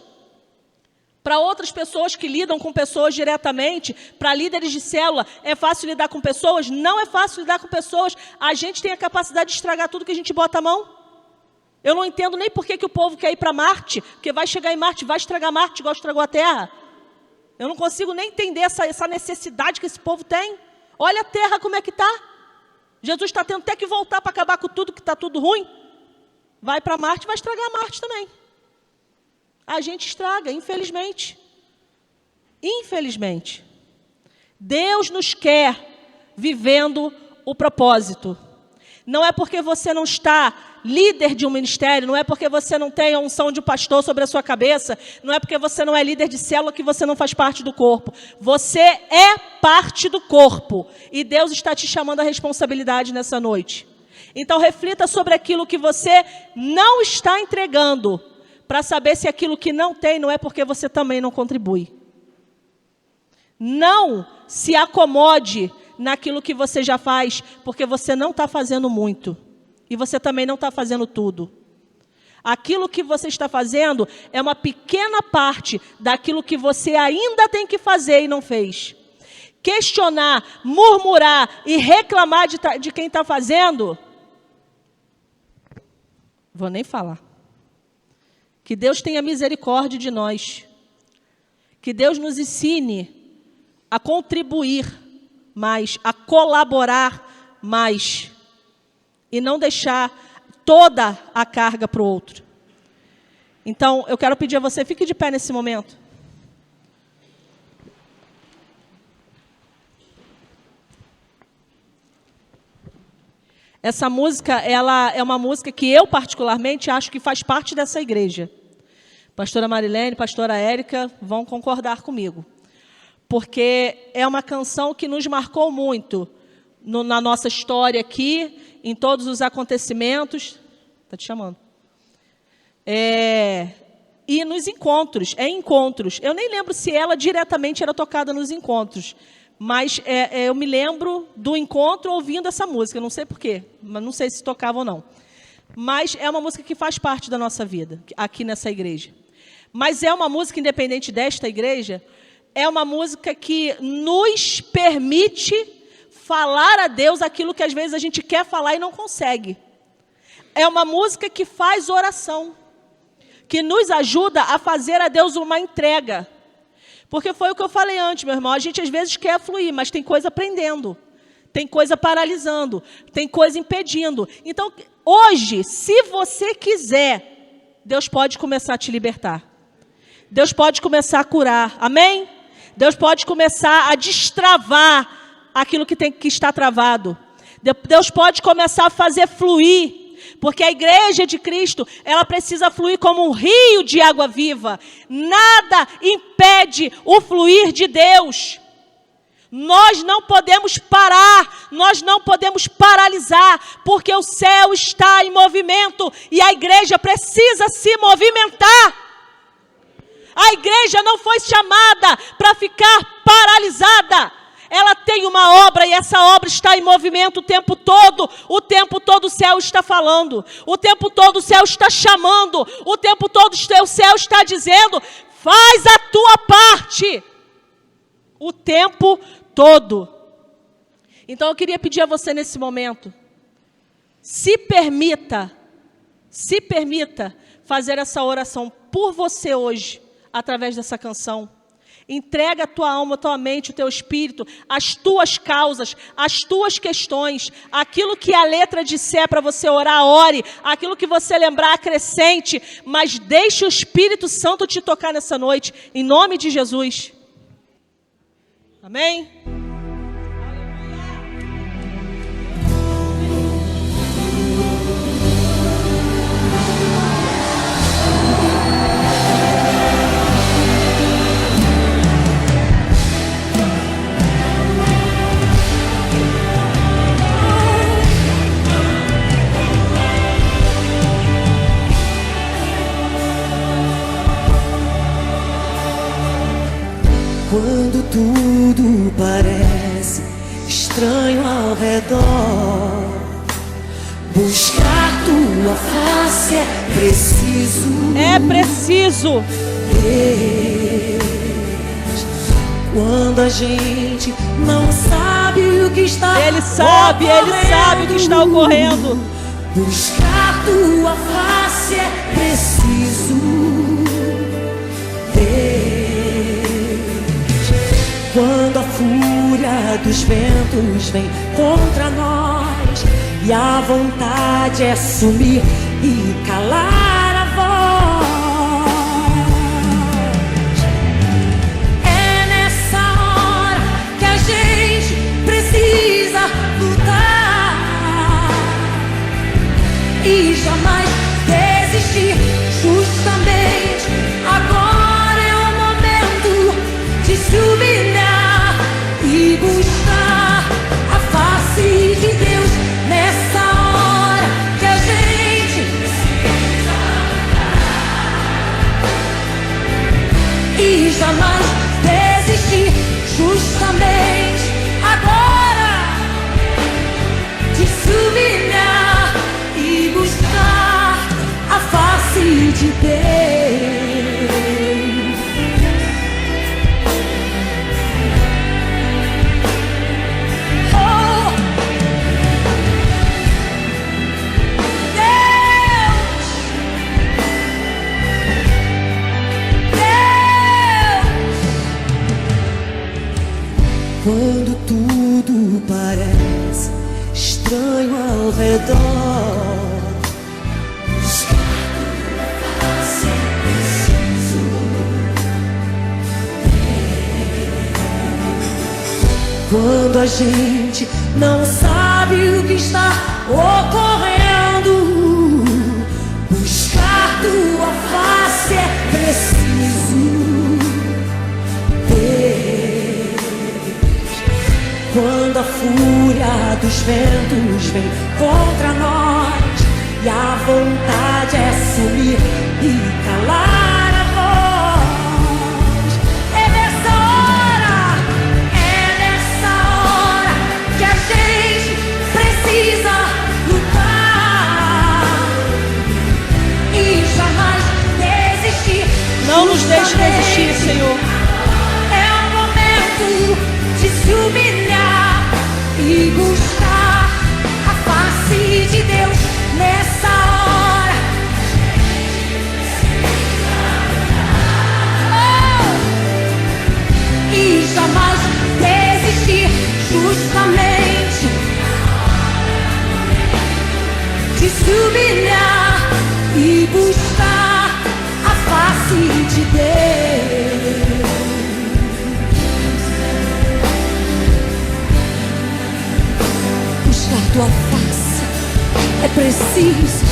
Para outras pessoas que lidam com pessoas diretamente, para líderes de célula, é fácil lidar com pessoas? Não é fácil lidar com pessoas. A gente tem a capacidade de estragar tudo que a gente bota a mão. Eu não entendo nem por que o povo quer ir para Marte, porque vai chegar em Marte, vai estragar Marte igual estragou a Terra. Eu não consigo nem entender essa necessidade que esse povo tem. Olha a Terra como é que está. Jesus está tendo até que voltar para acabar com tudo, que está tudo ruim. Vai para Marte, vai estragar Marte também. A gente estraga, infelizmente. Infelizmente. Deus nos quer vivendo o propósito. Não é porque você não está líder de um ministério, não é porque você não tem a unção de um pastor sobre a sua cabeça, não é porque você não é líder de célula que você não faz parte do corpo. Você é parte do corpo. E Deus está te chamando à responsabilidade nessa noite. Então reflita sobre aquilo que você não está entregando, para saber se aquilo que não tem não é porque você também não contribui. Não se acomode naquilo que você já faz, porque você não está fazendo muito. E você também não está fazendo tudo. Aquilo que você está fazendo é uma pequena parte daquilo que você ainda tem que fazer e não fez. Questionar, murmurar e reclamar de quem está fazendo, vou nem falar. Que Deus tenha misericórdia de nós. Que Deus nos ensine a contribuir mais, a colaborar mais. E não deixar toda a carga para o outro. Então, eu quero pedir a você, fique de pé nesse momento. Essa música, ela é uma música que eu, particularmente, acho que faz parte dessa igreja. Pastora Marilene, pastora Érica vão concordar comigo. Porque é uma canção que nos marcou muito na nossa história aqui, em todos os acontecimentos. Está te chamando. E nos encontros, encontros. Eu nem lembro se ela diretamente era tocada nos encontros. Mas eu me lembro do encontro ouvindo essa música. Não sei porquê, mas não sei se tocava ou não. Mas é uma música que faz parte da nossa vida, aqui nessa igreja. Mas é uma música, independente desta igreja, é uma música que nos permite falar a Deus aquilo que às vezes a gente quer falar e não consegue. É uma música que faz oração, que nos ajuda a fazer a Deus uma entrega. Porque foi o que eu falei antes, meu irmão, a gente às vezes quer fluir, mas tem coisa prendendo, tem coisa paralisando, tem coisa impedindo. Então, hoje, se você quiser, Deus pode começar a te libertar. Deus pode começar a curar, amém? Deus pode começar a destravar aquilo que está travado. Deus pode começar a fazer fluir. Porque a igreja de Cristo, ela precisa fluir como um rio de água viva. Nada impede o fluir de Deus. Nós não podemos parar, nós não podemos paralisar, porque o céu está em movimento e a igreja precisa se movimentar. A igreja não foi chamada para ficar paralisada. Ela tem uma obra e essa obra está em movimento o tempo todo o céu está falando, o tempo todo o céu está chamando, o tempo todo o céu está dizendo, faz a tua parte, o tempo todo. Então eu queria pedir a você nesse momento, se permita fazer essa oração por você hoje, através dessa canção. Entrega a tua alma, a tua mente, o teu espírito, as tuas causas, as tuas questões, aquilo que a letra disser para você orar, ore, aquilo que você lembrar, acrescente, mas deixe o Espírito Santo te tocar nessa noite, em nome de Jesus. Amém? estranho ao redor. Buscar tua face é preciso. É preciso. Deus, quando a gente não sabe o que está Ele sabe o que está ocorrendo. Buscar tua face é preciso. Deus, quando a fúria dos ventos vem contra nós e a vontade é sumir e calar a voz, é nessa hora que a gente precisa lutar e jamais desistir. Justamente agora é o momento de se humilhar e buscar a face de Deus. Nessa hora que a gente precisa lutar e jamais desistir. Justamente agora de se humilhar e buscar a face de Deus. Oh, Deus, Deus, quando tudo parece estranho ao redor, quando a gente não sabe o que está ocorrendo, buscar tua face é preciso. Deus, quando a fúria dos ventos vem contra nós e a vontade é sumir e calar a voz, é nessa hora que a gente precisa lutar e jamais desistir. Não nos deixe desistir, Senhor. É o momento de se humilhar e buscar a face de Deus. Nessa hora oh, e jamais desistir. Justamente de se humilhar e buscar a face de Deus. Buscar tua face é preciso.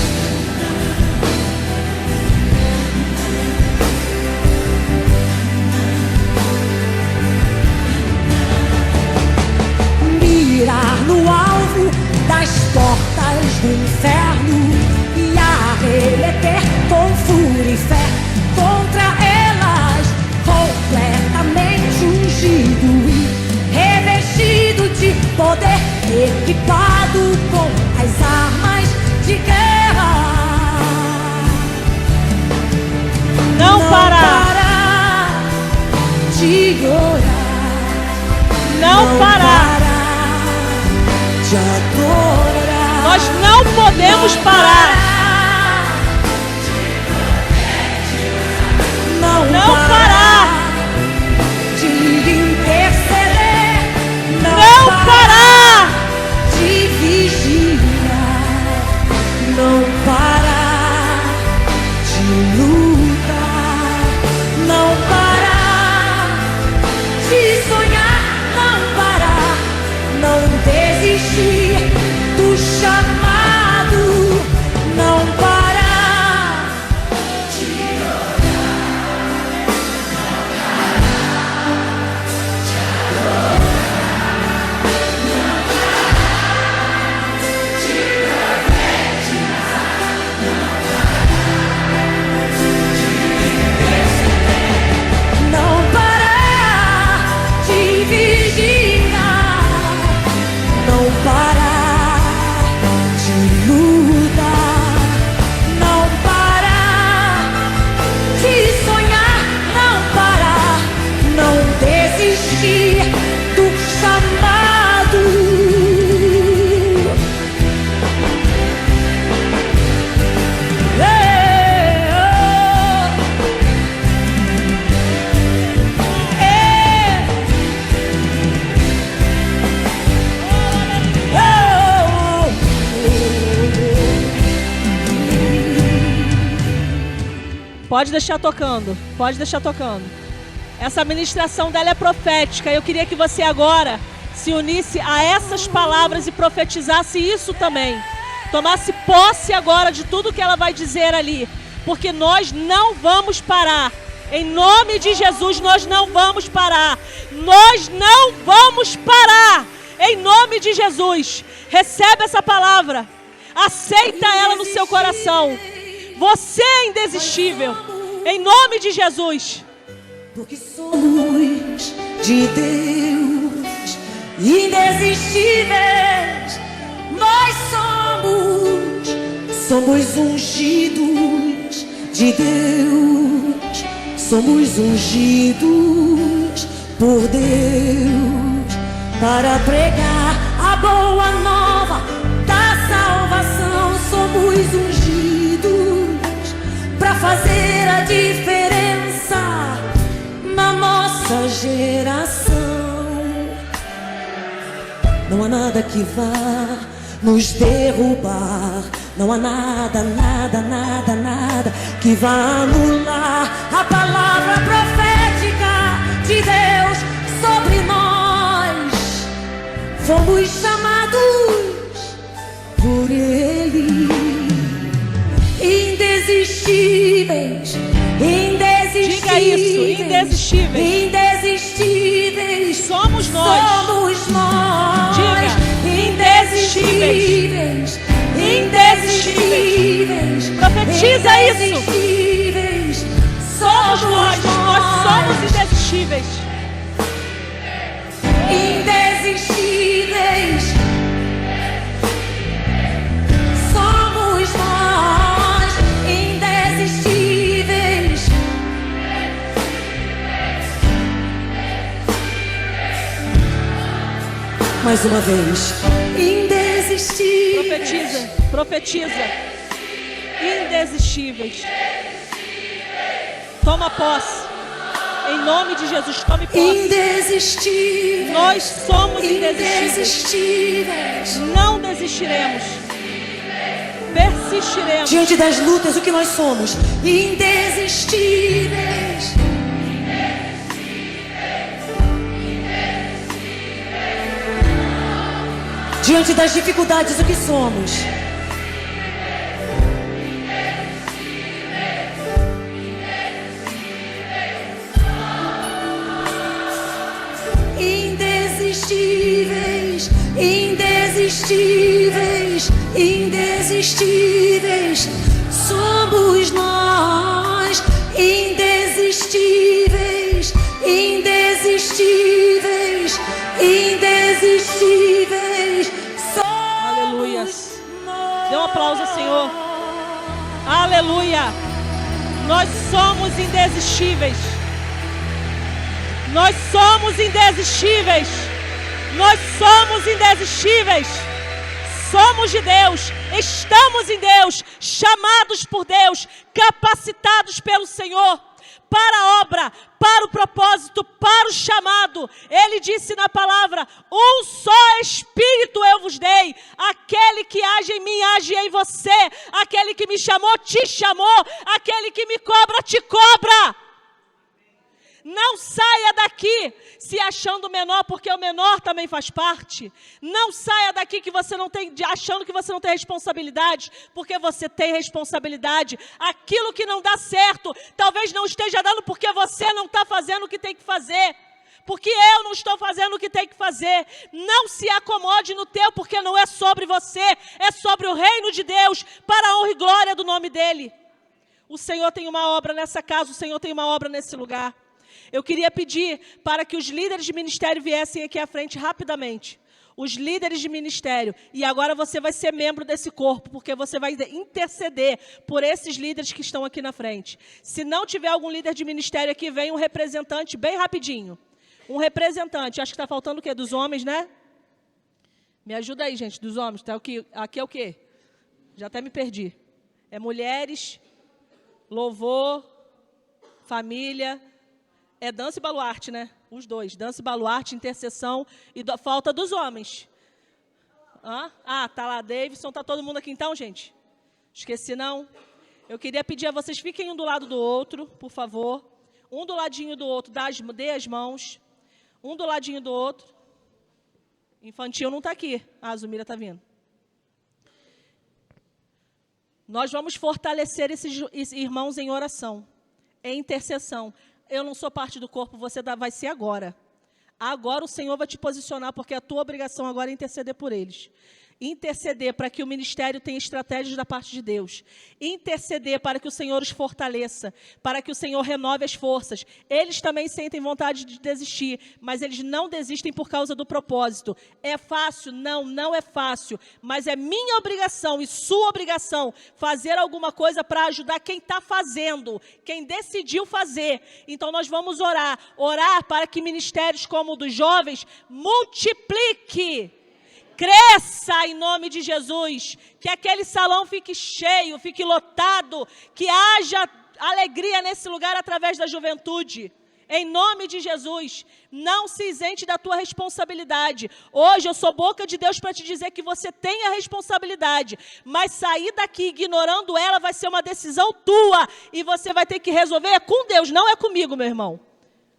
Mirar no alvo das portas do inferno e arremeter com fúria e fé contra elas, completamente ungido e revestido de poder, equipado com as armas de guerra. Não parar. Parar de orar. Não parar. De adorar. Nós não podemos parar. Não parar. De interceder. Não parar. De vigiar. Não parar de lutar. Não parar de sonhar. Não parar. Não desistir do chamado. Não Pode deixar tocando, pode deixar tocando. Essa ministração dela é profética. Eu queria que você agora se unisse a essas palavras e profetizasse isso também. Tomasse posse agora de tudo que ela vai dizer ali. Porque nós não vamos parar. Em nome de Jesus, nós não vamos parar. Nós não vamos parar. Em nome de Jesus. Recebe essa palavra. Aceita ela no seu coração. Você é indesistível. Em nome de Jesus. Porque somos de Deus, indesistíveis. Nós somos ungidos de Deus. Somos ungidos por Deus para pregar a boa nova da salvação. Somos ungidos para fazer a diferença na nossa geração. Não há nada que vá nos derrubar. Não há nada, nada, nada, nada que vá anular a palavra profética de Deus sobre nós. Fomos chamados por Ele, indesistíveis, indesistíveis. Diga isso, indesistíveis. Indesistíveis. Somos nós. Somos nós. Diga, indesistíveis. Indesistíveis. Profetiza isso. Indesistíveis. Somos nós somos indesistíveis. Indesistíveis. Somos nós, indesistíveis. Mais uma vez. Indesistíveis. Profetiza, profetiza. Indesistíveis. Toma posse. Em nome de Jesus, tome posse. Indesistíveis. Nós somos indesistíveis. Indesistíveis. Não desistiremos. Persistiremos. Diante das lutas, o que nós somos? Indesistíveis. Diante das dificuldades, o que somos? Indesistíveis, indesistíveis, indesistíveis. Somos nós, indesistíveis, indesistíveis, indesistíveis. Aleluia. Dê um aplauso ao Senhor. Aleluia. Nós somos indesistíveis. Nós somos indesistíveis. Nós somos indesistíveis. Somos de Deus. Estamos em Deus. Chamados por Deus. Capacitados pelo Senhor. Para a obra, para o propósito, para o chamado. Ele disse na palavra: um só Espírito eu vos dei. Aquele que age em mim, age em você. Aquele que me chamou, te chamou. Aquele que me cobra, te cobra. Não saia daqui se achando menor, porque o menor também faz parte. Não saia daqui que você não tem, achando que você não tem responsabilidade, porque você tem responsabilidade. Aquilo que não dá certo, talvez não esteja dando porque você não está fazendo o que tem que fazer. Porque eu não estou fazendo o que tem que fazer. Não se acomode no teu, porque não é sobre você, é sobre o reino de Deus, para a honra e glória do nome dEle. O Senhor tem uma obra nessa casa, o Senhor tem uma obra nesse lugar. Eu queria pedir para que os líderes de ministério viessem aqui à frente rapidamente. Os líderes de ministério. E agora você vai ser membro desse corpo, porque você vai interceder por esses líderes que estão aqui na frente. Se não tiver algum líder de ministério aqui, vem um representante bem rapidinho. Um representante. Acho que está faltando o quê? Dos homens, né? Me ajuda aí, gente, dos homens. Tá aqui é o quê? Já até me perdi. É mulheres, louvor, família... É dança e baluarte, né? Os dois. Dança e baluarte, intercessão e falta dos homens. Tá lá, Davidson. Tá todo mundo aqui então, gente? Esqueci, não? Eu queria pedir a vocês, fiquem um do lado do outro, por favor. Um do ladinho do outro, dê as mãos. Um do ladinho do outro. Infantil não está aqui. Ah, a Zumira está vindo. Nós vamos fortalecer esses irmãos em oração, em intercessão. Eu não sou parte do corpo, você vai ser agora. Agora o Senhor vai te posicionar, porque a tua obrigação agora é interceder por eles. Interceder para que o ministério tenha estratégias da parte de Deus. Interceder para que o Senhor os fortaleça, para que o Senhor renove as forças. Eles também sentem vontade de desistir, mas eles não desistem por causa do propósito. É fácil? Não, não é fácil, mas é minha obrigação e sua obrigação fazer alguma coisa para ajudar quem está fazendo, quem decidiu fazer. Então nós vamos orar para que ministérios como o dos jovens multiplique, cresça em nome de Jesus, que aquele salão fique cheio, fique lotado, que haja alegria nesse lugar através da juventude. Em nome de Jesus, não se isente da tua responsabilidade. Hoje eu sou boca de Deus para te dizer que você tem a responsabilidade, mas sair daqui ignorando ela vai ser uma decisão tua, e você vai ter que resolver, é com Deus, não é comigo, meu irmão.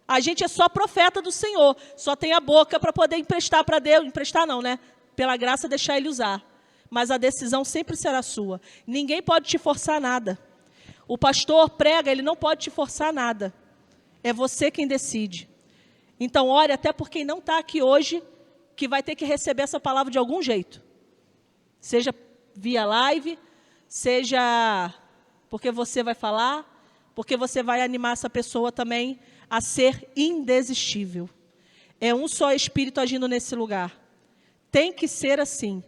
A gente é só profeta do Senhor, só tem a boca para poder emprestar para Deus, emprestar não, né? Pela graça, deixar Ele usar. Mas a decisão sempre será sua. Ninguém pode te forçar nada. O pastor prega, ele não pode te forçar nada. É você quem decide. Então, ore até por quem não está aqui hoje, que vai ter que receber essa palavra de algum jeito. Seja via live, seja porque você vai falar, porque você vai animar essa pessoa também a ser indesistível. É um só Espírito agindo nesse lugar. Tem que ser assim.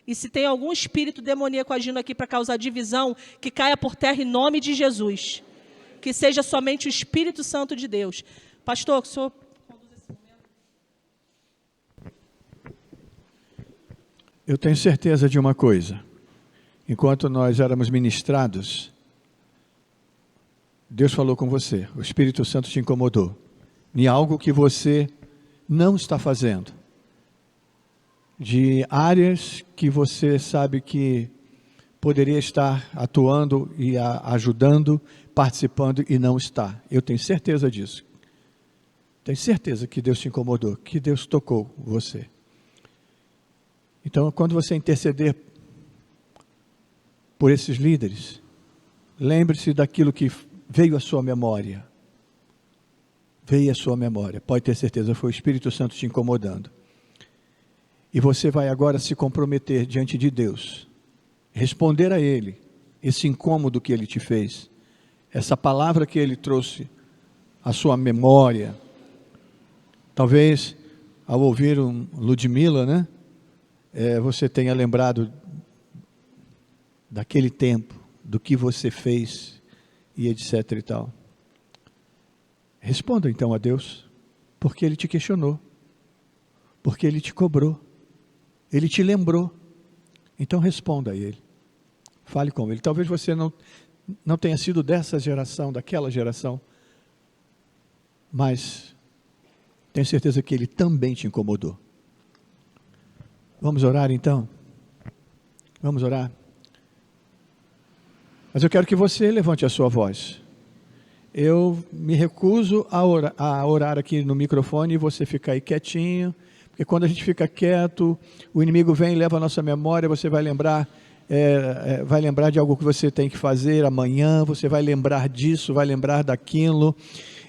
E se tem algum espírito demoníaco agindo aqui para causar divisão, que caia por terra em nome de Jesus. Que seja somente o Espírito Santo de Deus. Pastor, o senhor conduz esse momento? Eu tenho certeza de uma coisa. Enquanto nós éramos ministrados, Deus falou com você. O Espírito Santo te incomodou em algo que você não está fazendo. De áreas que você sabe que poderia estar atuando e ajudando, participando e não está. Eu tenho certeza disso. Tenho certeza que Deus te incomodou, que Deus tocou você. Então, quando você interceder por esses líderes, lembre-se daquilo que veio à sua memória. Veio à sua memória. Pode ter certeza, foi o Espírito Santo te incomodando. E você vai agora se comprometer diante de Deus, responder a Ele, esse incômodo que Ele te fez, essa palavra que Ele trouxe à sua memória. Talvez, ao ouvir Ludmila, né, você tenha lembrado daquele tempo, do que você fez, e etc e tal. Responda então a Deus, porque Ele te questionou, porque Ele te cobrou. Ele te lembrou, então responda a Ele, fale com Ele. Talvez você não tenha sido dessa geração, daquela geração, mas tenho certeza que Ele também te incomodou. Vamos orar então? Vamos orar? Mas eu quero que você levante a sua voz. Eu me recuso a orar aqui no microfone e você ficar aí quietinho. Porque quando a gente fica quieto, o inimigo vem e leva a nossa memória, você vai lembrar de algo que você tem que fazer amanhã, você vai lembrar disso, vai lembrar daquilo.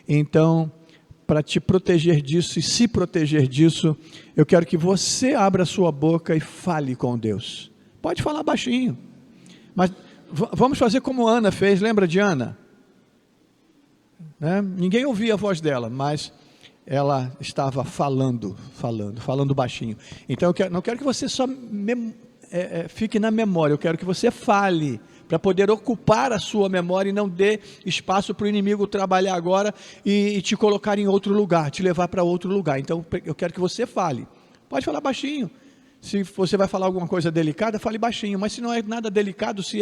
Então, para te proteger disso e se proteger disso, eu quero que você abra a sua boca e fale com Deus. Pode falar baixinho, mas vamos fazer como Ana fez, lembra de Ana? Né? Ninguém ouvia a voz dela, mas ela estava falando baixinho. Então eu não quero que você só fique na memória, eu quero que você fale, para poder ocupar a sua memória e não dê espaço para o inimigo trabalhar agora e te colocar em outro lugar, te levar para outro lugar. Então eu quero que você fale, pode falar baixinho. Se você vai falar alguma coisa delicada, fale baixinho, mas se não é nada delicado, se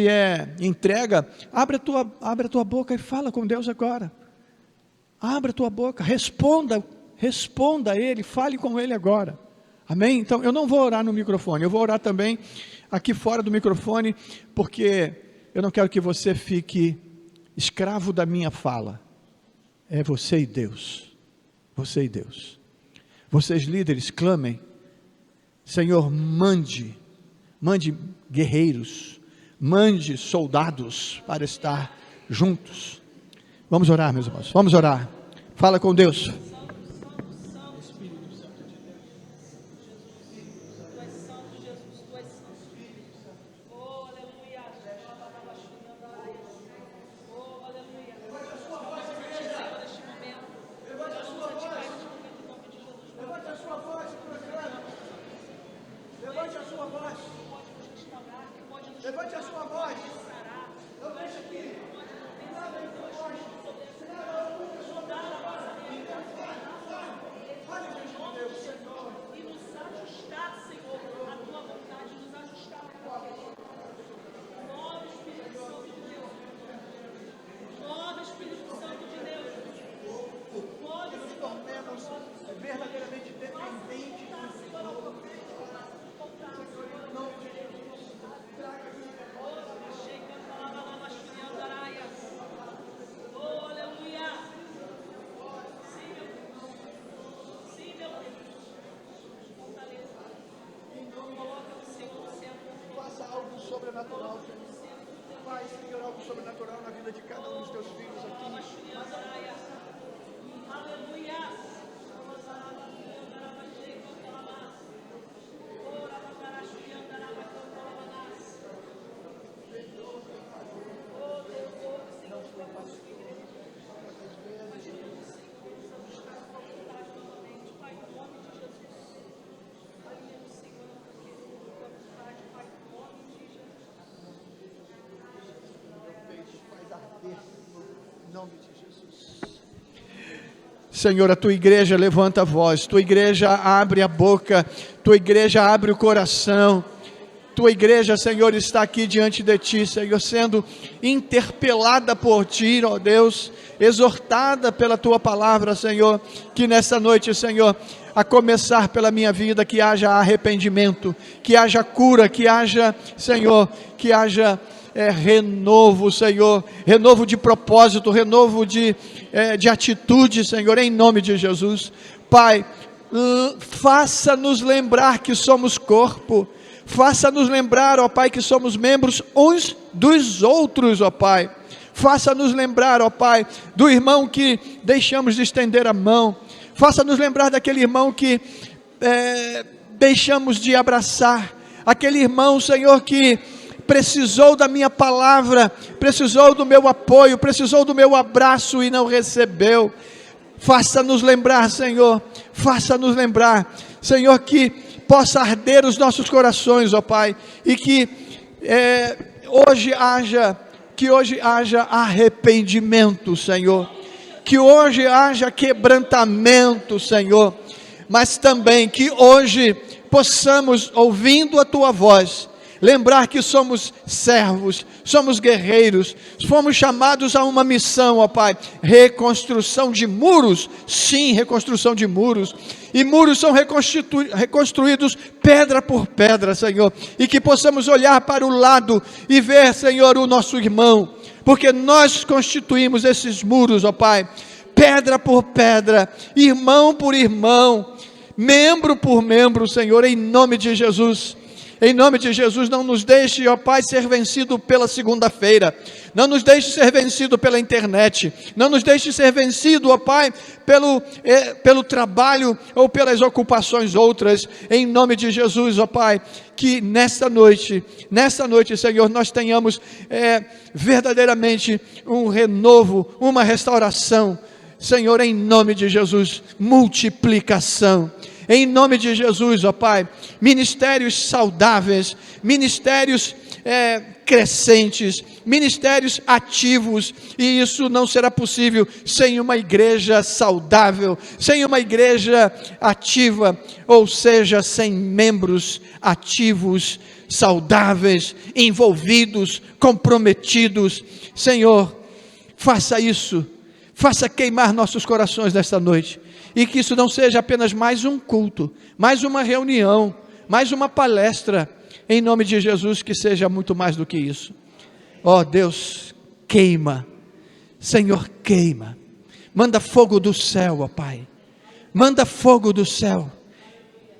é entrega, abre a tua boca e fala com Deus agora. Abra a tua boca, responda a Ele, fale com Ele agora. Amém? Então, eu não vou orar no microfone, eu vou orar também aqui fora do microfone, porque eu não quero que você fique escravo da minha fala. É você e Deus. Você e Deus. Vocês líderes, clamem. Senhor, mande guerreiros, mande soldados para estar juntos. Vamos orar, meus irmãos, vamos orar. Fala com Deus. Levante a sua voz. Não deixa aqui. Fale diante de Deus, Senhor. E nos ajustar, Senhor, a tua vontade, nos ajustar a tua vontade. Nome Espírito Santo de Deus. Nome Espírito Santo de Deus. Que nos tornemos verdadeiramente dependentes do Senhor. Sobrenatural, Pai, Senhor, algo sobrenatural na vida de cada um dos teus filhos aqui. Aleluia. Em nome de Jesus. Senhor, a tua igreja levanta a voz, tua igreja abre a boca, tua igreja abre o coração, tua igreja, Senhor, está aqui diante de ti, Senhor, sendo interpelada por ti, ó Deus, exortada pela tua palavra, Senhor, que nessa noite, Senhor, a começar pela minha vida, que haja arrependimento, que haja cura, que haja, Senhor, que haja renovo, Senhor, renovo de propósito, renovo de atitude, Senhor, em nome de Jesus. Pai, faça-nos lembrar que somos corpo, faça-nos lembrar, ó Pai, que somos membros uns dos outros, ó Pai. Faça-nos lembrar, ó Pai, do irmão que deixamos de estender a mão, faça-nos lembrar daquele irmão que deixamos de abraçar, aquele irmão, Senhor, que precisou da minha palavra, precisou do meu apoio, precisou do meu abraço e não recebeu. Faça-nos lembrar, Senhor, faça-nos lembrar, Senhor, que possa arder os nossos corações, ó Pai, e que hoje haja arrependimento, Senhor, que hoje haja quebrantamento, Senhor, mas também que hoje possamos, ouvindo a tua voz, lembrar que somos servos, somos guerreiros, fomos chamados a uma missão, ó Pai, reconstrução de muros, sim, reconstrução de muros, e muros são reconstruídos pedra por pedra, Senhor, e que possamos olhar para o lado e ver, Senhor, o nosso irmão, porque nós constituímos esses muros, ó Pai, pedra por pedra, irmão por irmão, membro por membro, Senhor, em nome de Jesus. Em nome de Jesus, não nos deixe, ó Pai, ser vencido pela segunda-feira, não nos deixe ser vencido pela internet, não nos deixe ser vencido, ó Pai, pelo trabalho ou pelas ocupações outras, em nome de Jesus, ó Pai, que nesta noite, Senhor, nós tenhamos verdadeiramente um renovo, uma restauração, Senhor, em nome de Jesus, multiplicação. Em nome de Jesus, ó Pai, ministérios saudáveis, ministérios crescentes, ministérios ativos, e isso não será possível sem uma igreja saudável, sem uma igreja ativa, ou seja, sem membros ativos, saudáveis, envolvidos, comprometidos. Senhor, faça isso, faça queimar nossos corações nesta noite, e que isso não seja apenas mais um culto, mais uma reunião, mais uma palestra, em nome de Jesus, que seja muito mais do que isso. Ó Deus, queima. Senhor, queima. Manda fogo do céu, ó Pai. Manda fogo do céu.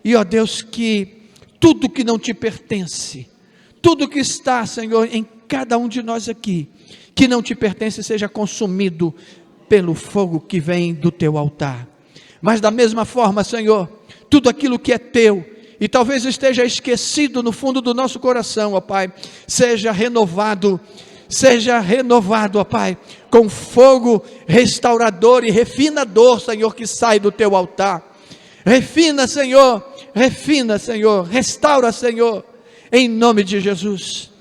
E ó Deus, que tudo que não te pertence, tudo que está, Senhor, em cada um de nós aqui, que não te pertence, seja consumido pelo fogo que vem do teu altar. Mas da mesma forma, Senhor, tudo aquilo que é teu, e talvez esteja esquecido no fundo do nosso coração, ó Pai, seja renovado, ó Pai, com fogo restaurador e refinador, Senhor, que sai do teu altar. Refina, Senhor, restaura, Senhor, em nome de Jesus.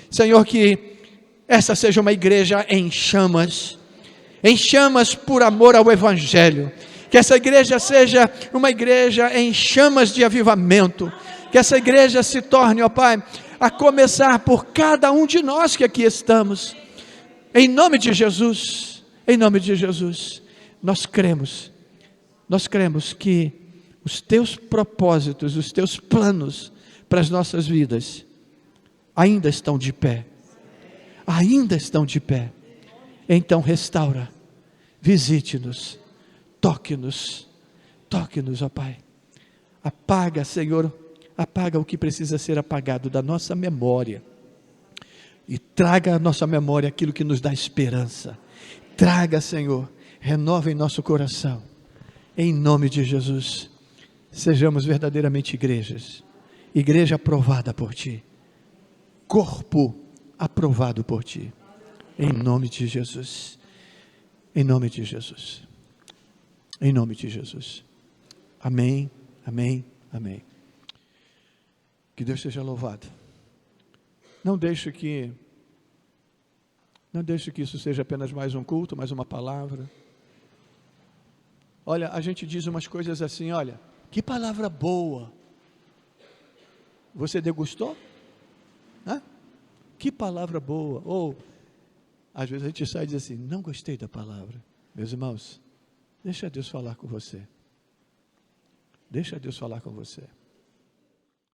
Senhor, que essa seja uma igreja em chamas por amor ao Evangelho. Que essa igreja seja uma igreja em chamas de avivamento. Que essa igreja se torne, ó Pai, a começar por cada um de nós que aqui estamos. Em nome de Jesus, nós cremos que os teus propósitos, os teus planos para as nossas vidas ainda estão de pé. Então restaura, visite-nos, toque-nos, ó Pai. Apaga, Senhor, o que precisa ser apagado da nossa memória. E traga à nossa memória aquilo que nos dá esperança. Traga, Senhor, renova em nosso coração. Em nome de Jesus, sejamos verdadeiramente igreja aprovada por Ti, corpo aprovado por Ti, em nome de Jesus, amém, que Deus seja louvado. Não deixe que isso seja apenas mais um culto, mais uma palavra. Olha, a gente diz umas coisas assim, olha, que palavra boa. Você degustou? Que palavra boa. Ou, às vezes a gente sai e diz assim, não gostei da palavra. Meus irmãos, deixa Deus falar com você.